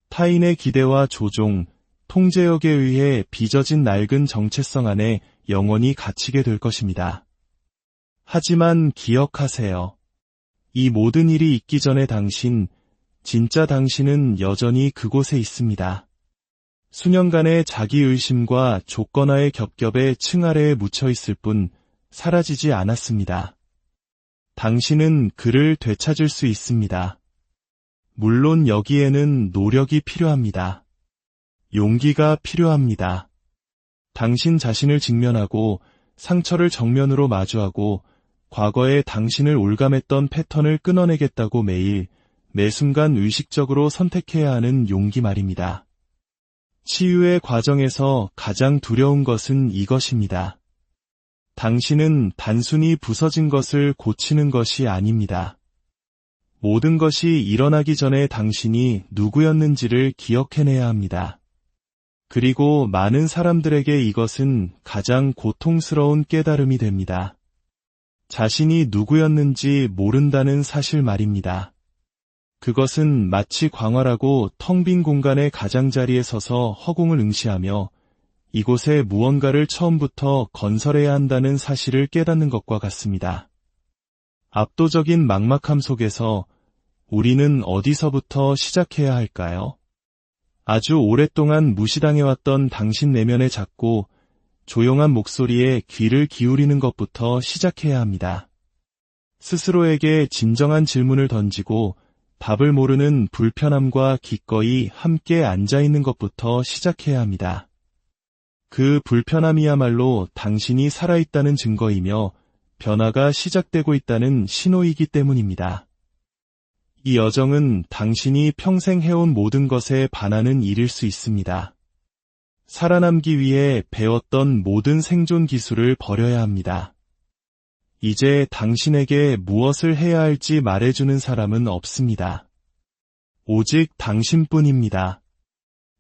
타인의 기대와 조종, 통제력에 의해 빚어진 낡은 정체성 안에 영원히 갇히게 될 것입니다. 하지만 기억하세요. 이 모든 일이 있기 전에 진짜 당신은 여전히 그곳에 있습니다. 수년간의 자기의심과 조건화의 겹겹의 층 아래에 묻혀 있을 뿐 사라지지 않았습니다. 당신은 그를 되찾을 수 있습니다. 물론 여기에는 노력이 필요합니다. 용기가 필요합니다. 당신 자신을 직면하고 상처를 정면으로 마주하고 과거에 당신을 올감했던 패턴을 끊어내겠다고 매 순간 의식적으로 선택해야 하는 용기 말입니다. 치유의 과정에서 가장 두려운 것은 이것입니다. 당신은 단순히 부서진 것을 고치는 것이 아닙니다. 모든 것이 일어나기 전에 당신이 누구였는지를 기억해내야 합니다. 그리고 많은 사람들에게 이것은 가장 고통스러운 깨달음이 됩니다. 자신이 누구였는지 모른다는 사실 말입니다. 그것은 마치 광활하고 텅 빈 공간의 가장자리에 서서 허공을 응시하며 이곳에 무언가를 처음부터 건설해야 한다는 사실을 깨닫는 것과 같습니다. 압도적인 막막함 속에서 우리는 어디서부터 시작해야 할까요? 아주 오랫동안 무시당해왔던 당신 내면의 작고 조용한 목소리에 귀를 기울이는 것부터 시작해야 합니다. 스스로에게 진정한 질문을 던지고 답을 모르는 불편함과 기꺼이 함께 앉아있는 것부터 시작해야 합니다. 그 불편함이야말로 당신이 살아있다는 증거이며 변화가 시작되고 있다는 신호이기 때문입니다. 이 여정은 당신이 평생 해온 모든 것에 반하는 일일 수 있습니다. 살아남기 위해 배웠던 모든 생존 기술을 버려야 합니다. 이제 당신에게 무엇을 해야 할지 말해주는 사람은 없습니다. 오직 당신뿐입니다.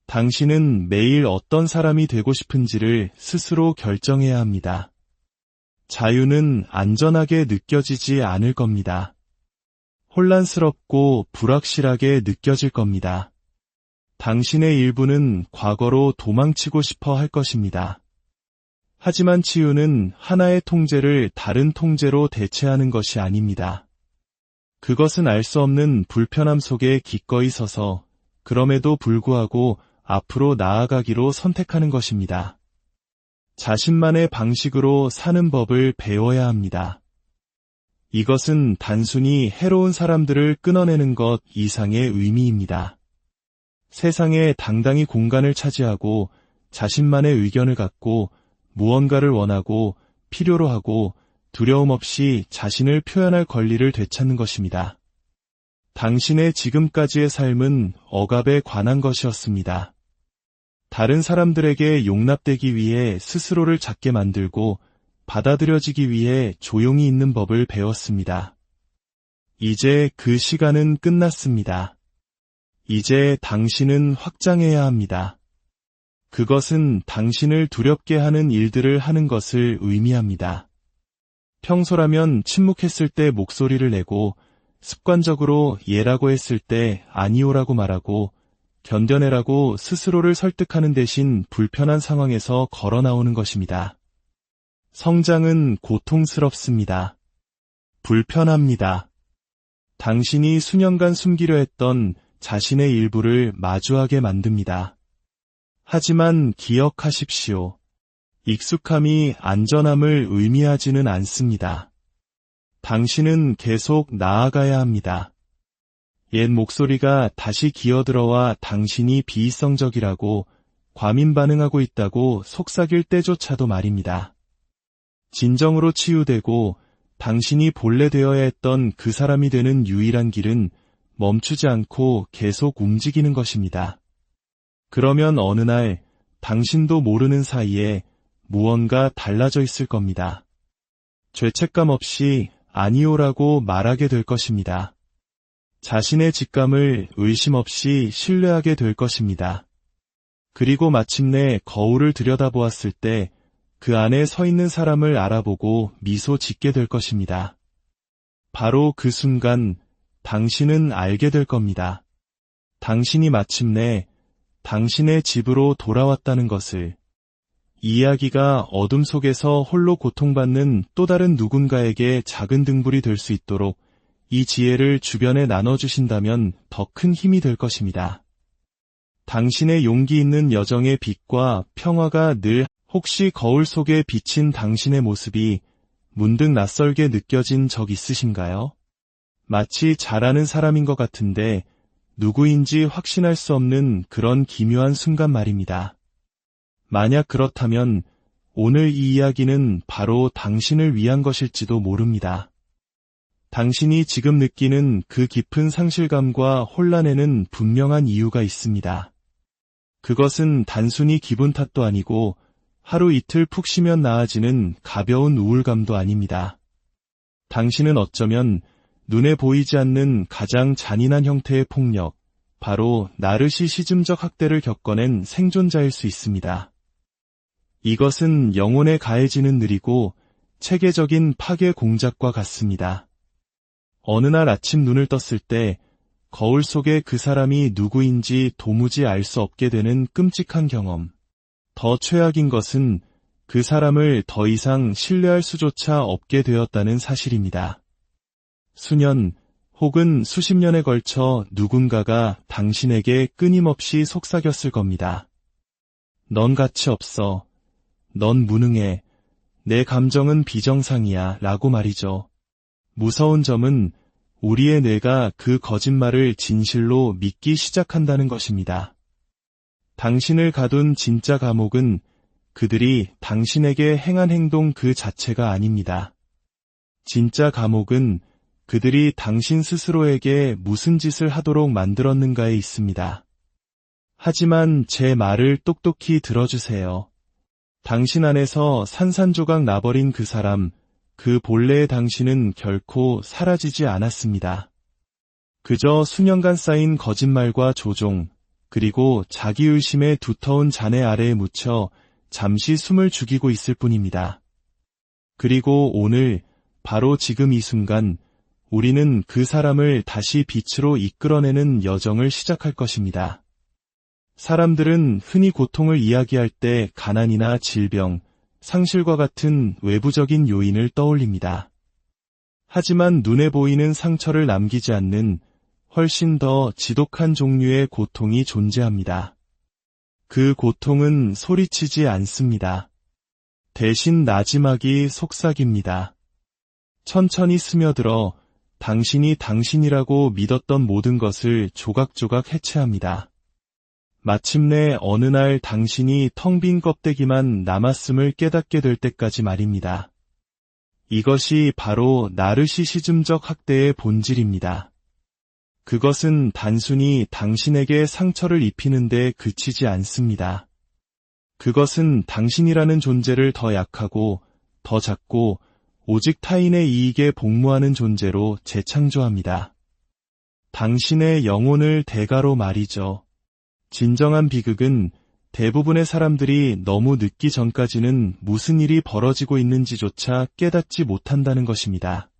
당신은 매일 어떤 사람이 되고 싶은지를 스스로 결정해야 합니다. 자유는 안전하게 느껴지지 않을 겁니다. 혼란스럽고 불확실하게 느껴질 겁니다. 당신의 일부는 과거로 도망치고 싶어 할 것입니다. 하지만 치유는 하나의 통제를 다른 통제로 대체하는 것이 아닙니다. 그것은 알 수 없는 불편함 속에 기꺼이 서서 그럼에도 불구하고 앞으로 나아가기로 선택하는 것입니다. 자신만의 방식으로 사는 법을 배워야 합니다. 이것은 단순히 해로운 사람들을 끊어내는 것 이상의 의미입니다. 세상에 당당히 공간을 차지하고 자신만의 의견을 갖고 무언가를 원하고 필요로 하고 두려움 없이 자신을 표현할 권리를 되찾는 것입니다. 당신의 지금까지의 삶은 억압에 관한 것이었습니다. 다른 사람들에게 용납되기 위해 스스로를 작게 만들고 받아들여지기 위해 조용히 있는 법을 배웠습니다. 이제 그 시간은 끝났습니다. 이제 당신은 확장해야 합니다. 그것은 당신을 두렵게 하는 일들을 하는 것을 의미합니다. 평소라면 침묵했을 때 목소리를 내고 습관적으로 예라고 했을 때 아니오라고 말하고 견뎌내라고 스스로를 설득하는 대신 불편한 상황에서 걸어 나오는 것입니다. 성장은 고통스럽습니다. 불편합니다. 당신이 수년간 숨기려 했던 자신의 일부를 마주하게 만듭니다. 하지만 기억하십시오. 익숙함이 안전함을 의미하지는 않습니다. 당신은 계속 나아가야 합니다. 옛 목소리가 다시 기어들어와 당신이 비이성적이라고 과민 반응하고 있다고 속삭일 때조차도 말입니다. 진정으로 치유되고 당신이 본래 되어야 했던 그 사람이 되는 유일한 길은 멈추지 않고 계속 움직이는 것입니다. 그러면 어느 날 당신도 모르는 사이에 무언가 달라져 있을 겁니다. 죄책감 없이 아니오라고 말하게 될 것입니다. 자신의 직감을 의심 없이 신뢰하게 될 것입니다. 그리고 마침내 거울을 들여다보았을 때 그 안에 서 있는 사람을 알아보고 미소 짓게 될 것입니다. 바로 그 순간 당신은 알게 될 겁니다. 당신이 마침내 당신의 집으로 돌아왔다는 것을. 이 이야기가 어둠 속에서 홀로 고통받는 또 다른 누군가에게 작은 등불이 될 수 있도록 이 지혜를 주변에 나눠주신다면 더 큰 힘이 될 것입니다. 당신의 용기 있는 여정의 빛과 평화가 늘 혹시 거울 속에 비친 당신의 모습이 문득 낯설게 느껴진 적 있으신가요? 마치 잘 아는 사람인 것 같은데 누구인지 확신할 수 없는 그런 기묘한 순간 말입니다. 만약 그렇다면 오늘 이 이야기는 바로 당신을 위한 것일지도 모릅니다. 당신이 지금 느끼는 그 깊은 상실감과 혼란에는 분명한 이유가 있습니다. 그것은 단순히 기분 탓도 아니고 하루 이틀 푹 쉬면 나아지는 가벼운 우울감도 아닙니다. 당신은 어쩌면 눈에 보이지 않는 가장 잔인한 형태의 폭력, 바로 나르시시즘적 학대를 겪어낸 생존자일 수 있습니다. 이것은 영혼에 가해지는 느리고 체계적인 파괴 공작과 같습니다. 어느 날 아침 눈을 떴을 때 거울 속에 그 사람이 누구인지 도무지 알 수 없게 되는 끔찍한 경험. 더 최악인 것은 그 사람을 더 이상 신뢰할 수조차 없게 되었다는 사실입니다. 수년 혹은 수십 년에 걸쳐 누군가가 당신에게 끊임없이 속삭였을 겁니다. 넌 가치 없어. 넌 무능해. 내 감정은 비정상이야. 라고 말이죠. 무서운 점은 우리의 뇌가 그 거짓말을 진실로 믿기 시작한다는 것입니다. 당신을 가둔 진짜 감옥은 그들이 당신에게 행한 행동 그 자체가 아닙니다. 진짜 감옥은 그들이 당신 스스로에게 무슨 짓을 하도록 만들었는가에 있습니다. 하지만 제 말을 똑똑히 들어주세요. 당신 안에서 산산조각 나버린 그 사람, 그 본래의 당신은 결코 사라지지 않았습니다. 그저 수년간 쌓인 거짓말과 조종, 그리고 자기의심의 두터운 잔해 아래에 묻혀 잠시 숨을 죽이고 있을 뿐입니다. 그리고 오늘, 바로 지금 이 순간, 우리는 그 사람을 다시 빛으로 이끌어내는 여정을 시작할 것입니다. 사람들은 흔히 고통을 이야기할 때 가난이나 질병, 상실과 같은 외부적인 요인을 떠올립니다. 하지만 눈에 보이는 상처를 남기지 않는 훨씬 더 지독한 종류의 고통이 존재합니다. 그 고통은 소리치지 않습니다. 대신 나지막이 속삭입니다. 천천히 스며들어 당신이 당신이라고 믿었던 모든 것을 조각조각 해체합니다. 마침내 어느 날 당신이 텅 빈 껍데기만 남았음을 깨닫게 될 때까지 말입니다. 이것이 바로 나르시시즘적 학대의 본질입니다. 그것은 단순히 당신에게 상처를 입히는 데 그치지 않습니다. 그것은 당신이라는 존재를 더 약하고, 더 작고, 오직 타인의 이익에 복무하는 존재로 재창조합니다. 당신의 영혼을 대가로 말이죠. 진정한 비극은 대부분의 사람들이 너무 늦기 전까지는 무슨 일이 벌어지고 있는지조차 깨닫지 못한다는 것입니다.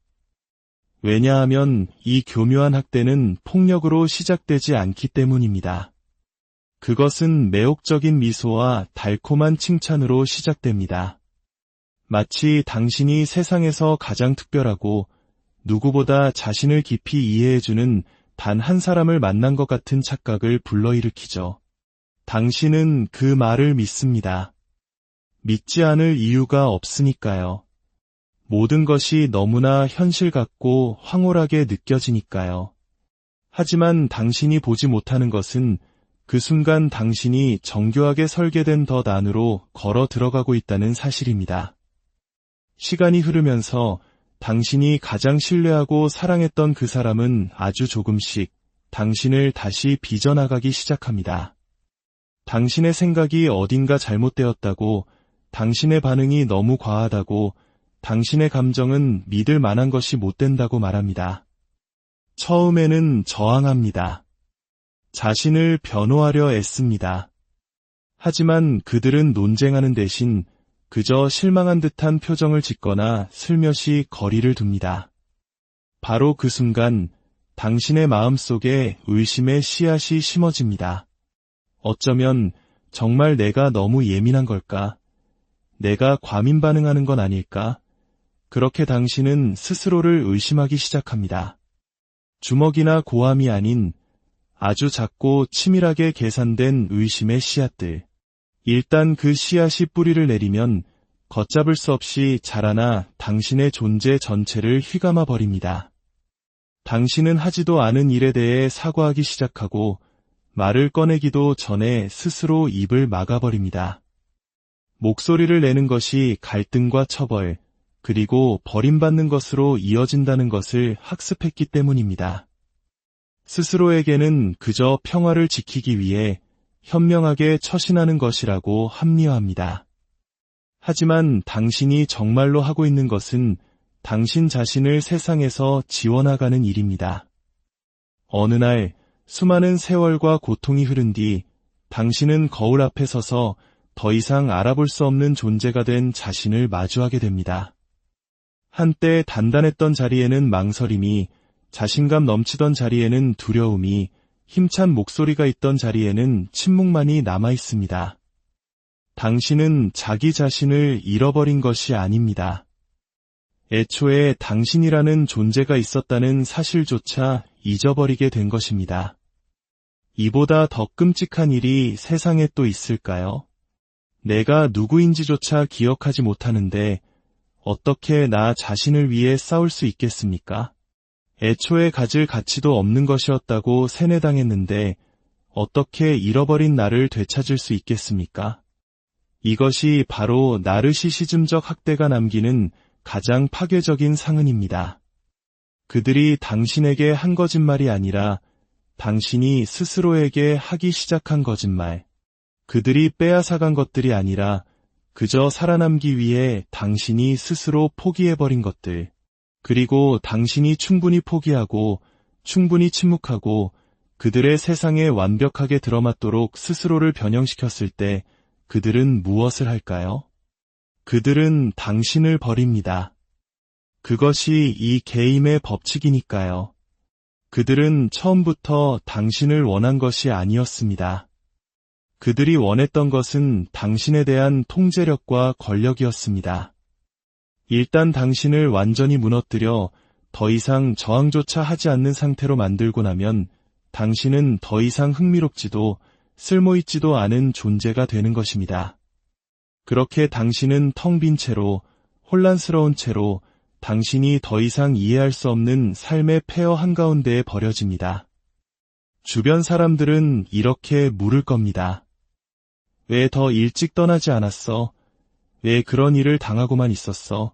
왜냐하면 이 교묘한 학대는 폭력으로 시작되지 않기 때문입니다. 그것은 매혹적인 미소와 달콤한 칭찬으로 시작됩니다. 마치 당신이 세상에서 가장 특별하고 누구보다 자신을 깊이 이해해주는 단 한 사람을 만난 것 같은 착각을 불러일으키죠. 당신은 그 말을 믿습니다. 믿지 않을 이유가 없으니까요. 모든 것이 너무나 현실 같고 황홀하게 느껴지니까요. 하지만 당신이 보지 못하는 것은 그 순간 당신이 정교하게 설계된 덫 안으로 걸어 들어가고 있다는 사실입니다. 시간이 흐르면서 당신이 가장 신뢰하고 사랑했던 그 사람은 아주 조금씩 당신을 다시 빚어나가기 시작합니다. 당신의 생각이 어딘가 잘못되었다고, 당신의 반응이 너무 과하다고, 당신의 감정은 믿을 만한 것이 못 된다고 말합니다. 처음에는 저항합니다. 자신을 변호하려 애씁니다. 하지만 그들은 논쟁하는 대신 그저 실망한 듯한 표정을 짓거나 슬며시 거리를 둡니다. 바로 그 순간 당신의 마음속에 의심의 씨앗이 심어집니다. 어쩌면 정말 내가 너무 예민한 걸까? 내가 과민 반응하는 건 아닐까? 그렇게 당신은 스스로를 의심하기 시작합니다. 주먹이나 고함이 아닌 아주 작고 치밀하게 계산된 의심의 씨앗들. 일단 그 씨앗이 뿌리를 내리면 걷잡을 수 없이 자라나 당신의 존재 전체를 휘감아 버립니다. 당신은 하지도 않은 일에 대해 사과하기 시작하고 말을 꺼내기도 전에 스스로 입을 막아버립니다. 목소리를 내는 것이 갈등과 처벌, 그리고 버림받는 것으로 이어진다는 것을 학습했기 때문입니다. 스스로에게는 그저 평화를 지키기 위해 현명하게 처신하는 것이라고 합리화합니다. 하지만 당신이 정말로 하고 있는 것은 당신 자신을 세상에서 지워나가는 일입니다. 어느 날 수많은 세월과 고통이 흐른 뒤 당신은 거울 앞에 서서 더 이상 알아볼 수 없는 존재가 된 자신을 마주하게 됩니다. 한때 단단했던 자리에는 망설임이, 자신감 넘치던 자리에는 두려움이, 힘찬 목소리가 있던 자리에는 침묵만이 남아 있습니다. 당신은 자기 자신을 잃어버린 것이 아닙니다. 애초에 당신이라는 존재가 있었다는 사실조차 잊어버리게 된 것입니다. 이보다 더 끔찍한 일이 세상에 또 있을까요? 내가 누구인지조차 기억하지 못하는데 어떻게 나 자신을 위해 싸울 수 있겠습니까? 애초에 가질 가치도 없는 것이었다고 세뇌당했는데 어떻게 잃어버린 나를 되찾을 수 있겠습니까? 이것이 바로 나르시시즘적 학대가 남기는 가장 파괴적인 상흔입니다. 그들이 당신에게 한 거짓말이 아니라 당신이 스스로에게 하기 시작한 거짓말, 그들이 빼앗아간 것들이 아니라 그저 살아남기 위해 당신이 스스로 포기해버린 것들, 그리고 당신이 충분히 포기하고 충분히 침묵하고 그들의 세상에 완벽하게 들어맞도록 스스로를 변형시켰을 때 그들은 무엇을 할까요? 그들은 당신을 버립니다. 그것이 이 게임의 법칙이니까요. 그들은 처음부터 당신을 원한 것이 아니었습니다. 그들이 원했던 것은 당신에 대한 통제력과 권력이었습니다. 일단 당신을 완전히 무너뜨려 더 이상 저항조차 하지 않는 상태로 만들고 나면 당신은 더 이상 흥미롭지도 쓸모있지도 않은 존재가 되는 것입니다. 그렇게 당신은 텅 빈 채로, 혼란스러운 채로 당신이 더 이상 이해할 수 없는 삶의 폐허 한가운데에 버려집니다. 주변 사람들은 이렇게 물을 겁니다. 왜 더 일찍 떠나지 않았어? 왜 그런 일을 당하고만 있었어?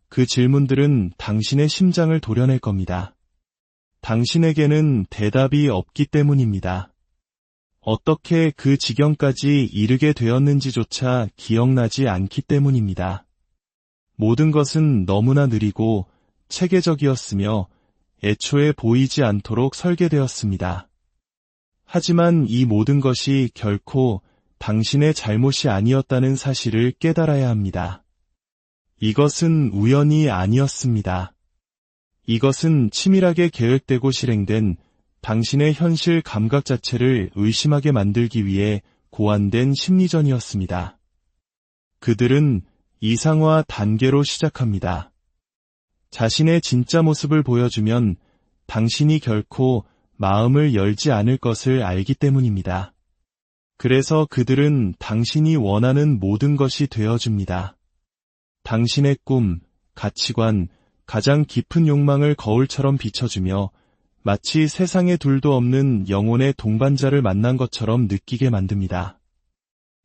그 질문들은 당신의 심장을 도려낼 겁니다. 당신에게는 대답이 없기 때문입니다. 어떻게 그 지경까지 이르게 되었는지조차 기억나지 않기 때문입니다. 모든 것은 너무나 느리고 체계적이었으며 애초에 보이지 않도록 설계되었습니다. 하지만 이 모든 것이 결코 당신의 잘못이 아니었다는 사실을 깨달아야 합니다. 이것은 우연이 아니었습니다. 이것은 치밀하게 계획되고 실행된 당신의 현실 감각 자체를 의심하게 만들기 위해 고안된 심리전이었습니다. 그들은 이상화 단계로 시작합니다. 자신의 진짜 모습을 보여주면 당신이 결코 마음을 열지 않을 것을 알기 때문입니다. 그래서 그들은 당신이 원하는 모든 것이 되어줍니다. 당신의 꿈, 가치관, 가장 깊은 욕망을 거울처럼 비춰주며 마치 세상에 둘도 없는 영혼의 동반자를 만난 것처럼 느끼게 만듭니다.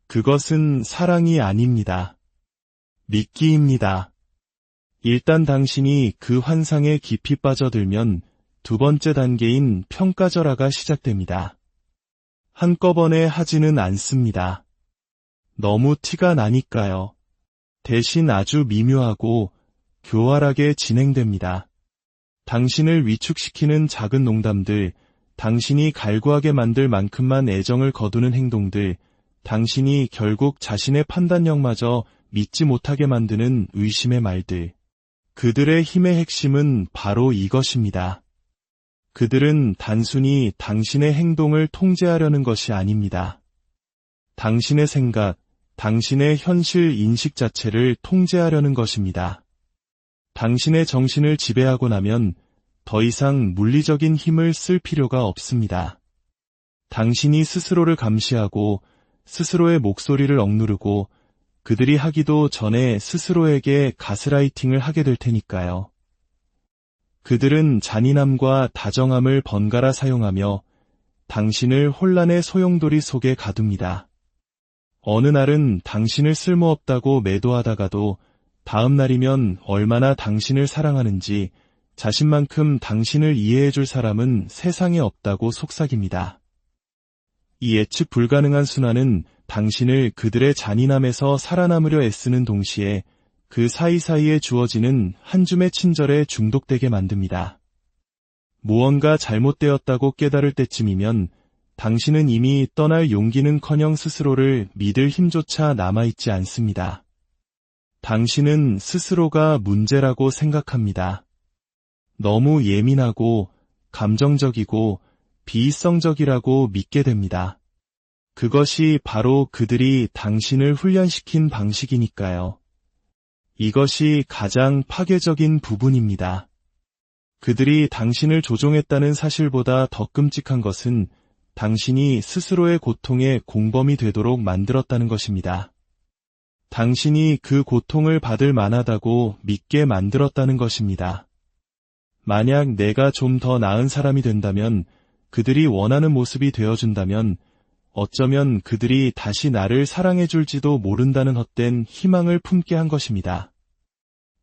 그것은 사랑이 아닙니다. 미끼입니다. 일단 당신이 그 환상에 깊이 빠져들면 두 번째 단계인 평가절하가 시작됩니다. 한꺼번에 하지는 않습니다. 너무 티가 나니까요. 대신 아주 미묘하고 교활하게 진행됩니다. 당신을 위축시키는 작은 농담들, 당신이 갈구하게 만들 만큼만 애정을 거두는 행동들, 당신이 결국 자신의 판단력마저 믿지 못하게 만드는 의심의 말들. 그들의 힘의 핵심은 바로 이것입니다. 그들은 단순히 당신의 행동을 통제하려는 것이 아닙니다. 당신의 생각, 당신의 현실 인식 자체를 통제하려는 것입니다. 당신의 정신을 지배하고 나면 더 이상 물리적인 힘을 쓸 필요가 없습니다. 당신이 스스로를 감시하고 스스로의 목소리를 억누르고 그들이 하기도 전에 스스로에게 가스라이팅을 하게 될 테니까요. 그들은 잔인함과 다정함을 번갈아 사용하며 당신을 혼란의 소용돌이 속에 가둡니다. 어느 날은 당신을 쓸모없다고 매도하다가도 다음 날이면 얼마나 당신을 사랑하는지 자신만큼 당신을 이해해줄 사람은 세상에 없다고 속삭입니다. 이 예측 불가능한 순환은 당신을 그들의 잔인함에서 살아남으려 애쓰는 동시에 그 사이사이에 주어지는 한 줌의 친절에 중독되게 만듭니다. 무언가 잘못되었다고 깨달을 때쯤이면 당신은 이미 떠날 용기는커녕 스스로를 믿을 힘조차 남아있지 않습니다. 당신은 스스로가 문제라고 생각합니다. 너무 예민하고 감정적이고 비이성적이라고 믿게 됩니다. 그것이 바로 그들이 당신을 훈련시킨 방식이니까요. 이것이 가장 파괴적인 부분입니다. 그들이 당신을 조종했다는 사실보다 더 끔찍한 것은 당신이 스스로의 고통의 공범이 되도록 만들었다는 것입니다. 당신이 그 고통을 받을 만하다고 믿게 만들었다는 것입니다. 만약 내가 좀 더 나은 사람이 된다면, 그들이 원하는 모습이 되어준다면 어쩌면 그들이 다시 나를 사랑해줄지도 모른다는 헛된 희망을 품게 한 것입니다.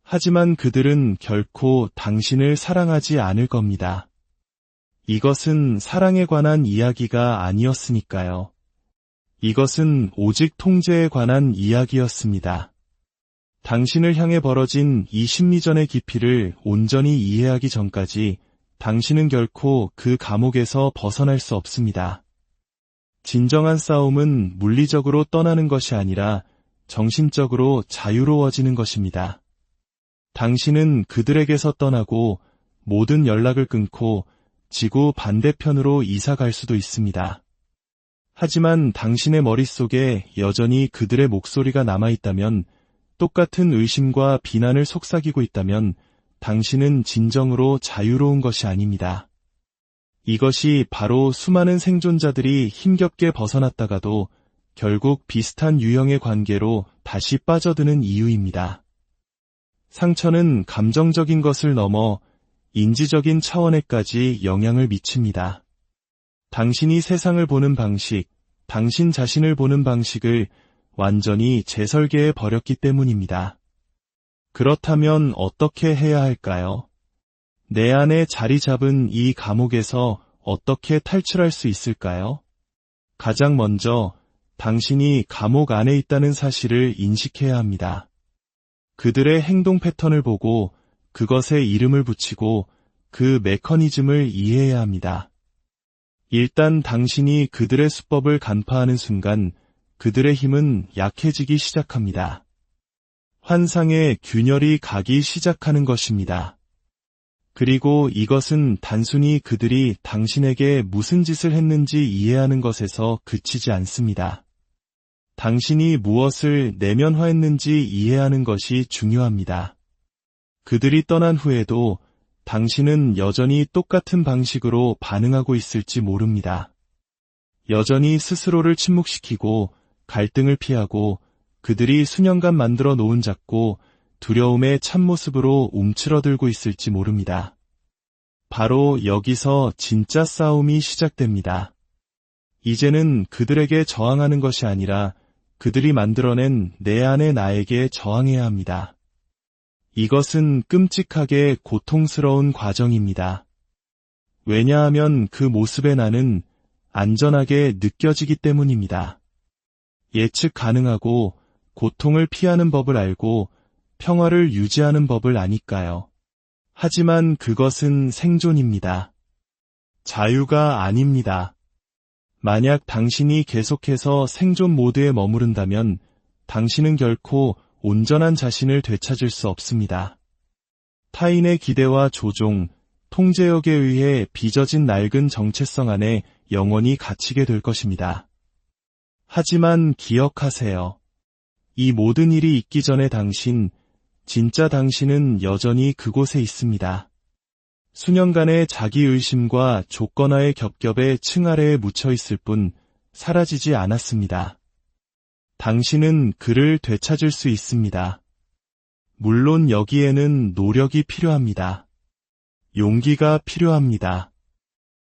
하지만 그들은 결코 당신을 사랑하지 않을 겁니다. 이것은 사랑에 관한 이야기가 아니었으니까요. 이것은 오직 통제에 관한 이야기였습니다. 당신을 향해 벌어진 이 심리전의 깊이를 온전히 이해하기 전까지 당신은 결코 그 감옥에서 벗어날 수 없습니다. 진정한 싸움은 물리적으로 떠나는 것이 아니라 정신적으로 자유로워지는 것입니다. 당신은 그들에게서 떠나고 모든 연락을 끊고 지구 반대편으로 이사 갈 수도 있습니다. 하지만 당신의 머릿속에 여전히 그들의 목소리가 남아있다면, 똑같은 의심과 비난을 속삭이고 있다면 당신은 진정으로 자유로운 것이 아닙니다. 이것이 바로 수많은 생존자들이 힘겹게 벗어났다가도 결국 비슷한 유형의 관계로 다시 빠져드는 이유입니다. 상처는 감정적인 것을 넘어 인지적인 차원에까지 영향을 미칩니다. 당신이 세상을 보는 방식, 당신 자신을 보는 방식을 완전히 재설계해 버렸기 때문입니다. 그렇다면 어떻게 해야 할까요? 내 안에 자리 잡은 이 감옥에서 어떻게 탈출할 수 있을까요? 가장 먼저 당신이 감옥 안에 있다는 사실을 인식해야 합니다. 그들의 행동 패턴을 보고 그것에 이름을 붙이고 그 메커니즘을 이해해야 합니다. 일단 당신이 그들의 수법을 간파하는 순간 그들의 힘은 약해지기 시작합니다. 환상의 균열이 가기 시작하는 것입니다. 그리고 이것은 단순히 그들이 당신에게 무슨 짓을 했는지 이해하는 것에서 그치지 않습니다. 당신이 무엇을 내면화했는지 이해하는 것이 중요합니다. 그들이 떠난 후에도 당신은 여전히 똑같은 방식으로 반응하고 있을지 모릅니다. 여전히 스스로를 침묵시키고 갈등을 피하고 그들이 수년간 만들어 놓은 작고 두려움의 참모습으로 움츠러들고 있을지 모릅니다. 바로 여기서 진짜 싸움이 시작됩니다. 이제는 그들에게 저항하는 것이 아니라 그들이 만들어낸 내 안의 나에게 저항해야 합니다. 이것은 끔찍하게 고통스러운 과정입니다. 왜냐하면 그 모습의 나는 안전하게 느껴지기 때문입니다. 예측 가능하고 고통을 피하는 법을 알고 평화를 유지하는 법을 아니까요. 하지만 그것은 생존입니다. 자유가 아닙니다. 만약 당신이 계속해서 생존 모드에 머무른다면 당신은 결코 온전한 자신을 되찾을 수 없습니다. 타인의 기대와 조종, 통제력에 의해 빚어진 낡은 정체성 안에 영원히 갇히게 될 것입니다. 하지만 기억하세요. 이 모든 일이 있기 전에 진짜 당신은 여전히 그곳에 있습니다. 수년간의 자기의심과 조건화의 겹겹의 층 아래에 묻혀 있을 뿐 사라지지 않았습니다. 당신은 그를 되찾을 수 있습니다. 물론 여기에는 노력이 필요합니다. 용기가 필요합니다.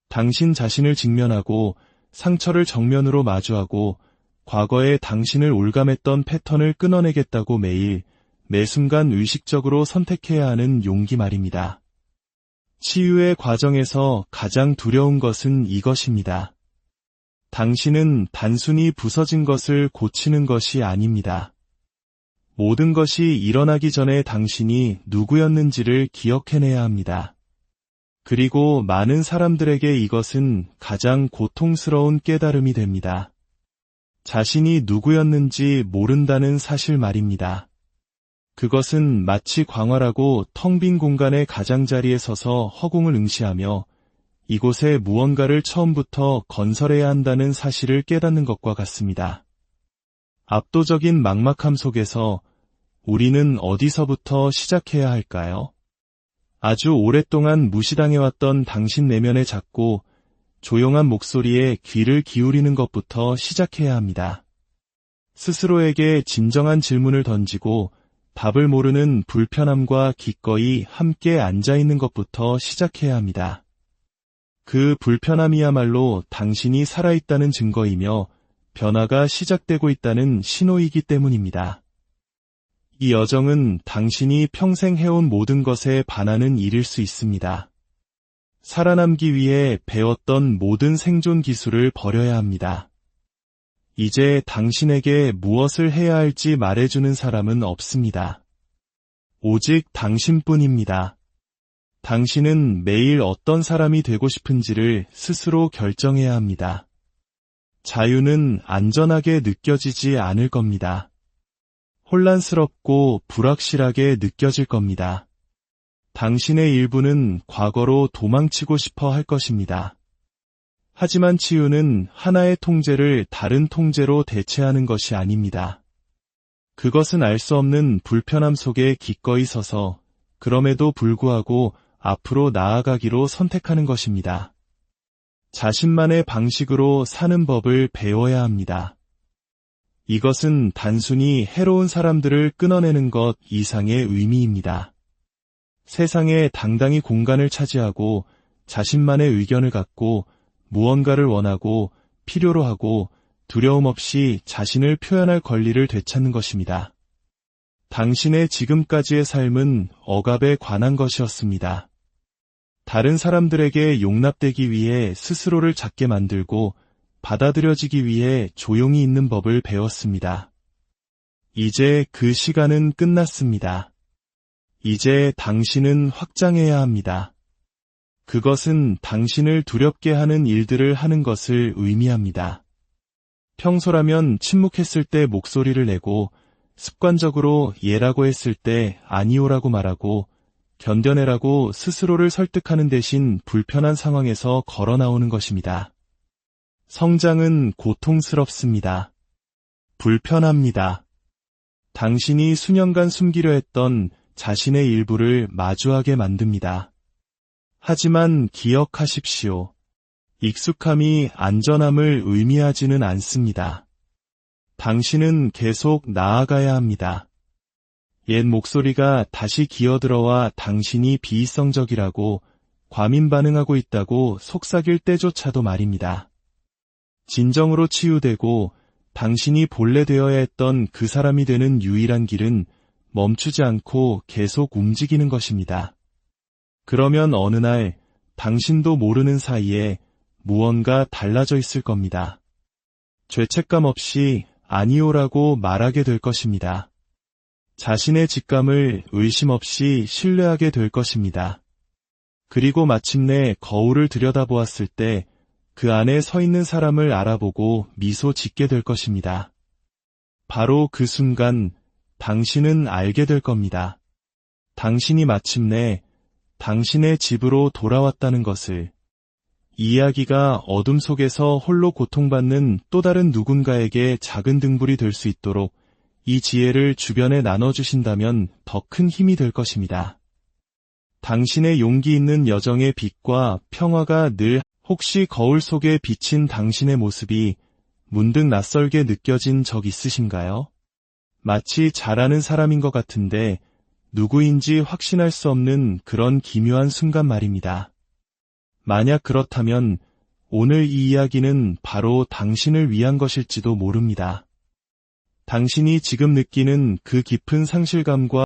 당신 자신을 직면하고 상처를 정면으로 마주하고 과거에 당신을 올감했던 패턴을 끊어내겠다고 매일, 매 순간 의식적으로 선택해야 하는 용기 말입니다. 치유의 과정에서 가장 두려운 것은 이것입니다. 당신은 단순히 부서진 것을 고치는 것이 아닙니다. 모든 것이 일어나기 전에 당신이 누구였는지를 기억해내야 합니다. 그리고 많은 사람들에게 이것은 가장 고통스러운 깨달음이 됩니다. 자신이 누구였는지 모른다는 사실 말입니다. 그것은 마치 광활하고 텅 빈 공간의 가장자리에 서서 허공을 응시하며 이곳에 무언가를 처음부터 건설해야 한다는 사실을 깨닫는 것과 같습니다. 압도적인 막막함 속에서 우리는 어디서부터 시작해야 할까요? 아주 오랫동안 무시당해왔던 당신 내면의 작고 조용한 목소리에 귀를 기울이는 것부터 시작해야 합니다. 스스로에게 진정한 질문을 던지고 답을 모르는 불편함과 기꺼이 함께 앉아있는 것부터 시작해야 합니다. 그 불편함이야말로 당신이 살아있다는 증거이며 변화가 시작되고 있다는 신호이기 때문입니다. 이 여정은 당신이 평생 해온 모든 것에 반하는 일일 수 있습니다. 살아남기 위해 배웠던 모든 생존 기술을 버려야 합니다. 이제 당신에게 무엇을 해야 할지 말해주는 사람은 없습니다. 오직 당신뿐입니다. 당신은 매일 어떤 사람이 되고 싶은지를 스스로 결정해야 합니다. 자유는 안전하게 느껴지지 않을 겁니다. 혼란스럽고 불확실하게 느껴질 겁니다. 당신의 일부는 과거로 도망치고 싶어 할 것입니다. 하지만 치유는 하나의 통제를 다른 통제로 대체하는 것이 아닙니다. 그것은 알 수 없는 불편함 속에 기꺼이 서서 그럼에도 불구하고 앞으로 나아가기로 선택하는 것입니다. 자신만의 방식으로 사는 법을 배워야 합니다. 이것은 단순히 해로운 사람들을 끊어내는 것 이상의 의미입니다. 세상에 당당히 공간을 차지하고 자신만의 의견을 갖고 무언가를 원하고 필요로 하고 두려움 없이 자신을 표현할 권리를 되찾는 것입니다. 당신의 지금까지의 삶은 억압에 관한 것이었습니다. 다른 사람들에게 용납되기 위해 스스로를 작게 만들고 받아들여지기 위해 조용히 있는 법을 배웠습니다. 이제 그 시간은 끝났습니다. 이제 당신은 확장해야 합니다. 그것은 당신을 두렵게 하는 일들을 하는 것을 의미합니다. 평소라면 침묵했을 때 목소리를 내고 습관적으로 예라고 했을 때 아니오라고 말하고 견뎌내라고 스스로를 설득하는 대신 불편한 상황에서 걸어 나오는 것입니다. 성장은 고통스럽습니다. 불편합니다. 당신이 수년간 숨기려 했던 자신의 일부를 마주하게 만듭니다. 하지만 기억하십시오. 익숙함이 안전함을 의미하지는 않습니다. 당신은 계속 나아가야 합니다. 옛 목소리가 다시 기어들어와 당신이 비이성적이라고 과민 반응하고 있다고 속삭일 때조차도 말입니다. 진정으로 치유되고 당신이 본래 되어야 했던 그 사람이 되는 유일한 길은 멈추지 않고 계속 움직이는 것입니다. 그러면 어느 날 당신도 모르는 사이에 무언가 달라져 있을 겁니다. 죄책감 없이 아니오라고 말하게 될 것입니다. 자신의 직감을 의심 없이 신뢰하게 될 것입니다. 그리고 마침내 거울을 들여다보았을 때 그 안에 서 있는 사람을 알아보고 미소 짓게 될 것입니다. 바로 그 순간 당신은 알게 될 겁니다. 당신이 마침내 당신의 집으로 돌아왔다는 것을. 이야기가 어둠 속에서 홀로 고통받는 또 다른 누군가에게 작은 등불이 될 수 있도록 이 지혜를 주변에 나눠주신다면 더 큰 힘이 될 것입니다. 당신의 용기 있는 여정의 빛과 평화가 늘 혹시 거울 속에 비친 당신의 모습이 문득 낯설게 느껴진 적 있으신가요? 마치 잘 아는 사람인 것 같은데 누구인지 확신할 수 없는 그런 기묘한 순간 말입니다. 만약 그렇다면 오늘 이 이야기는 바로 당신을 위한 것일지도 모릅니다. 당신이 지금 느끼는 그 깊은 상실감과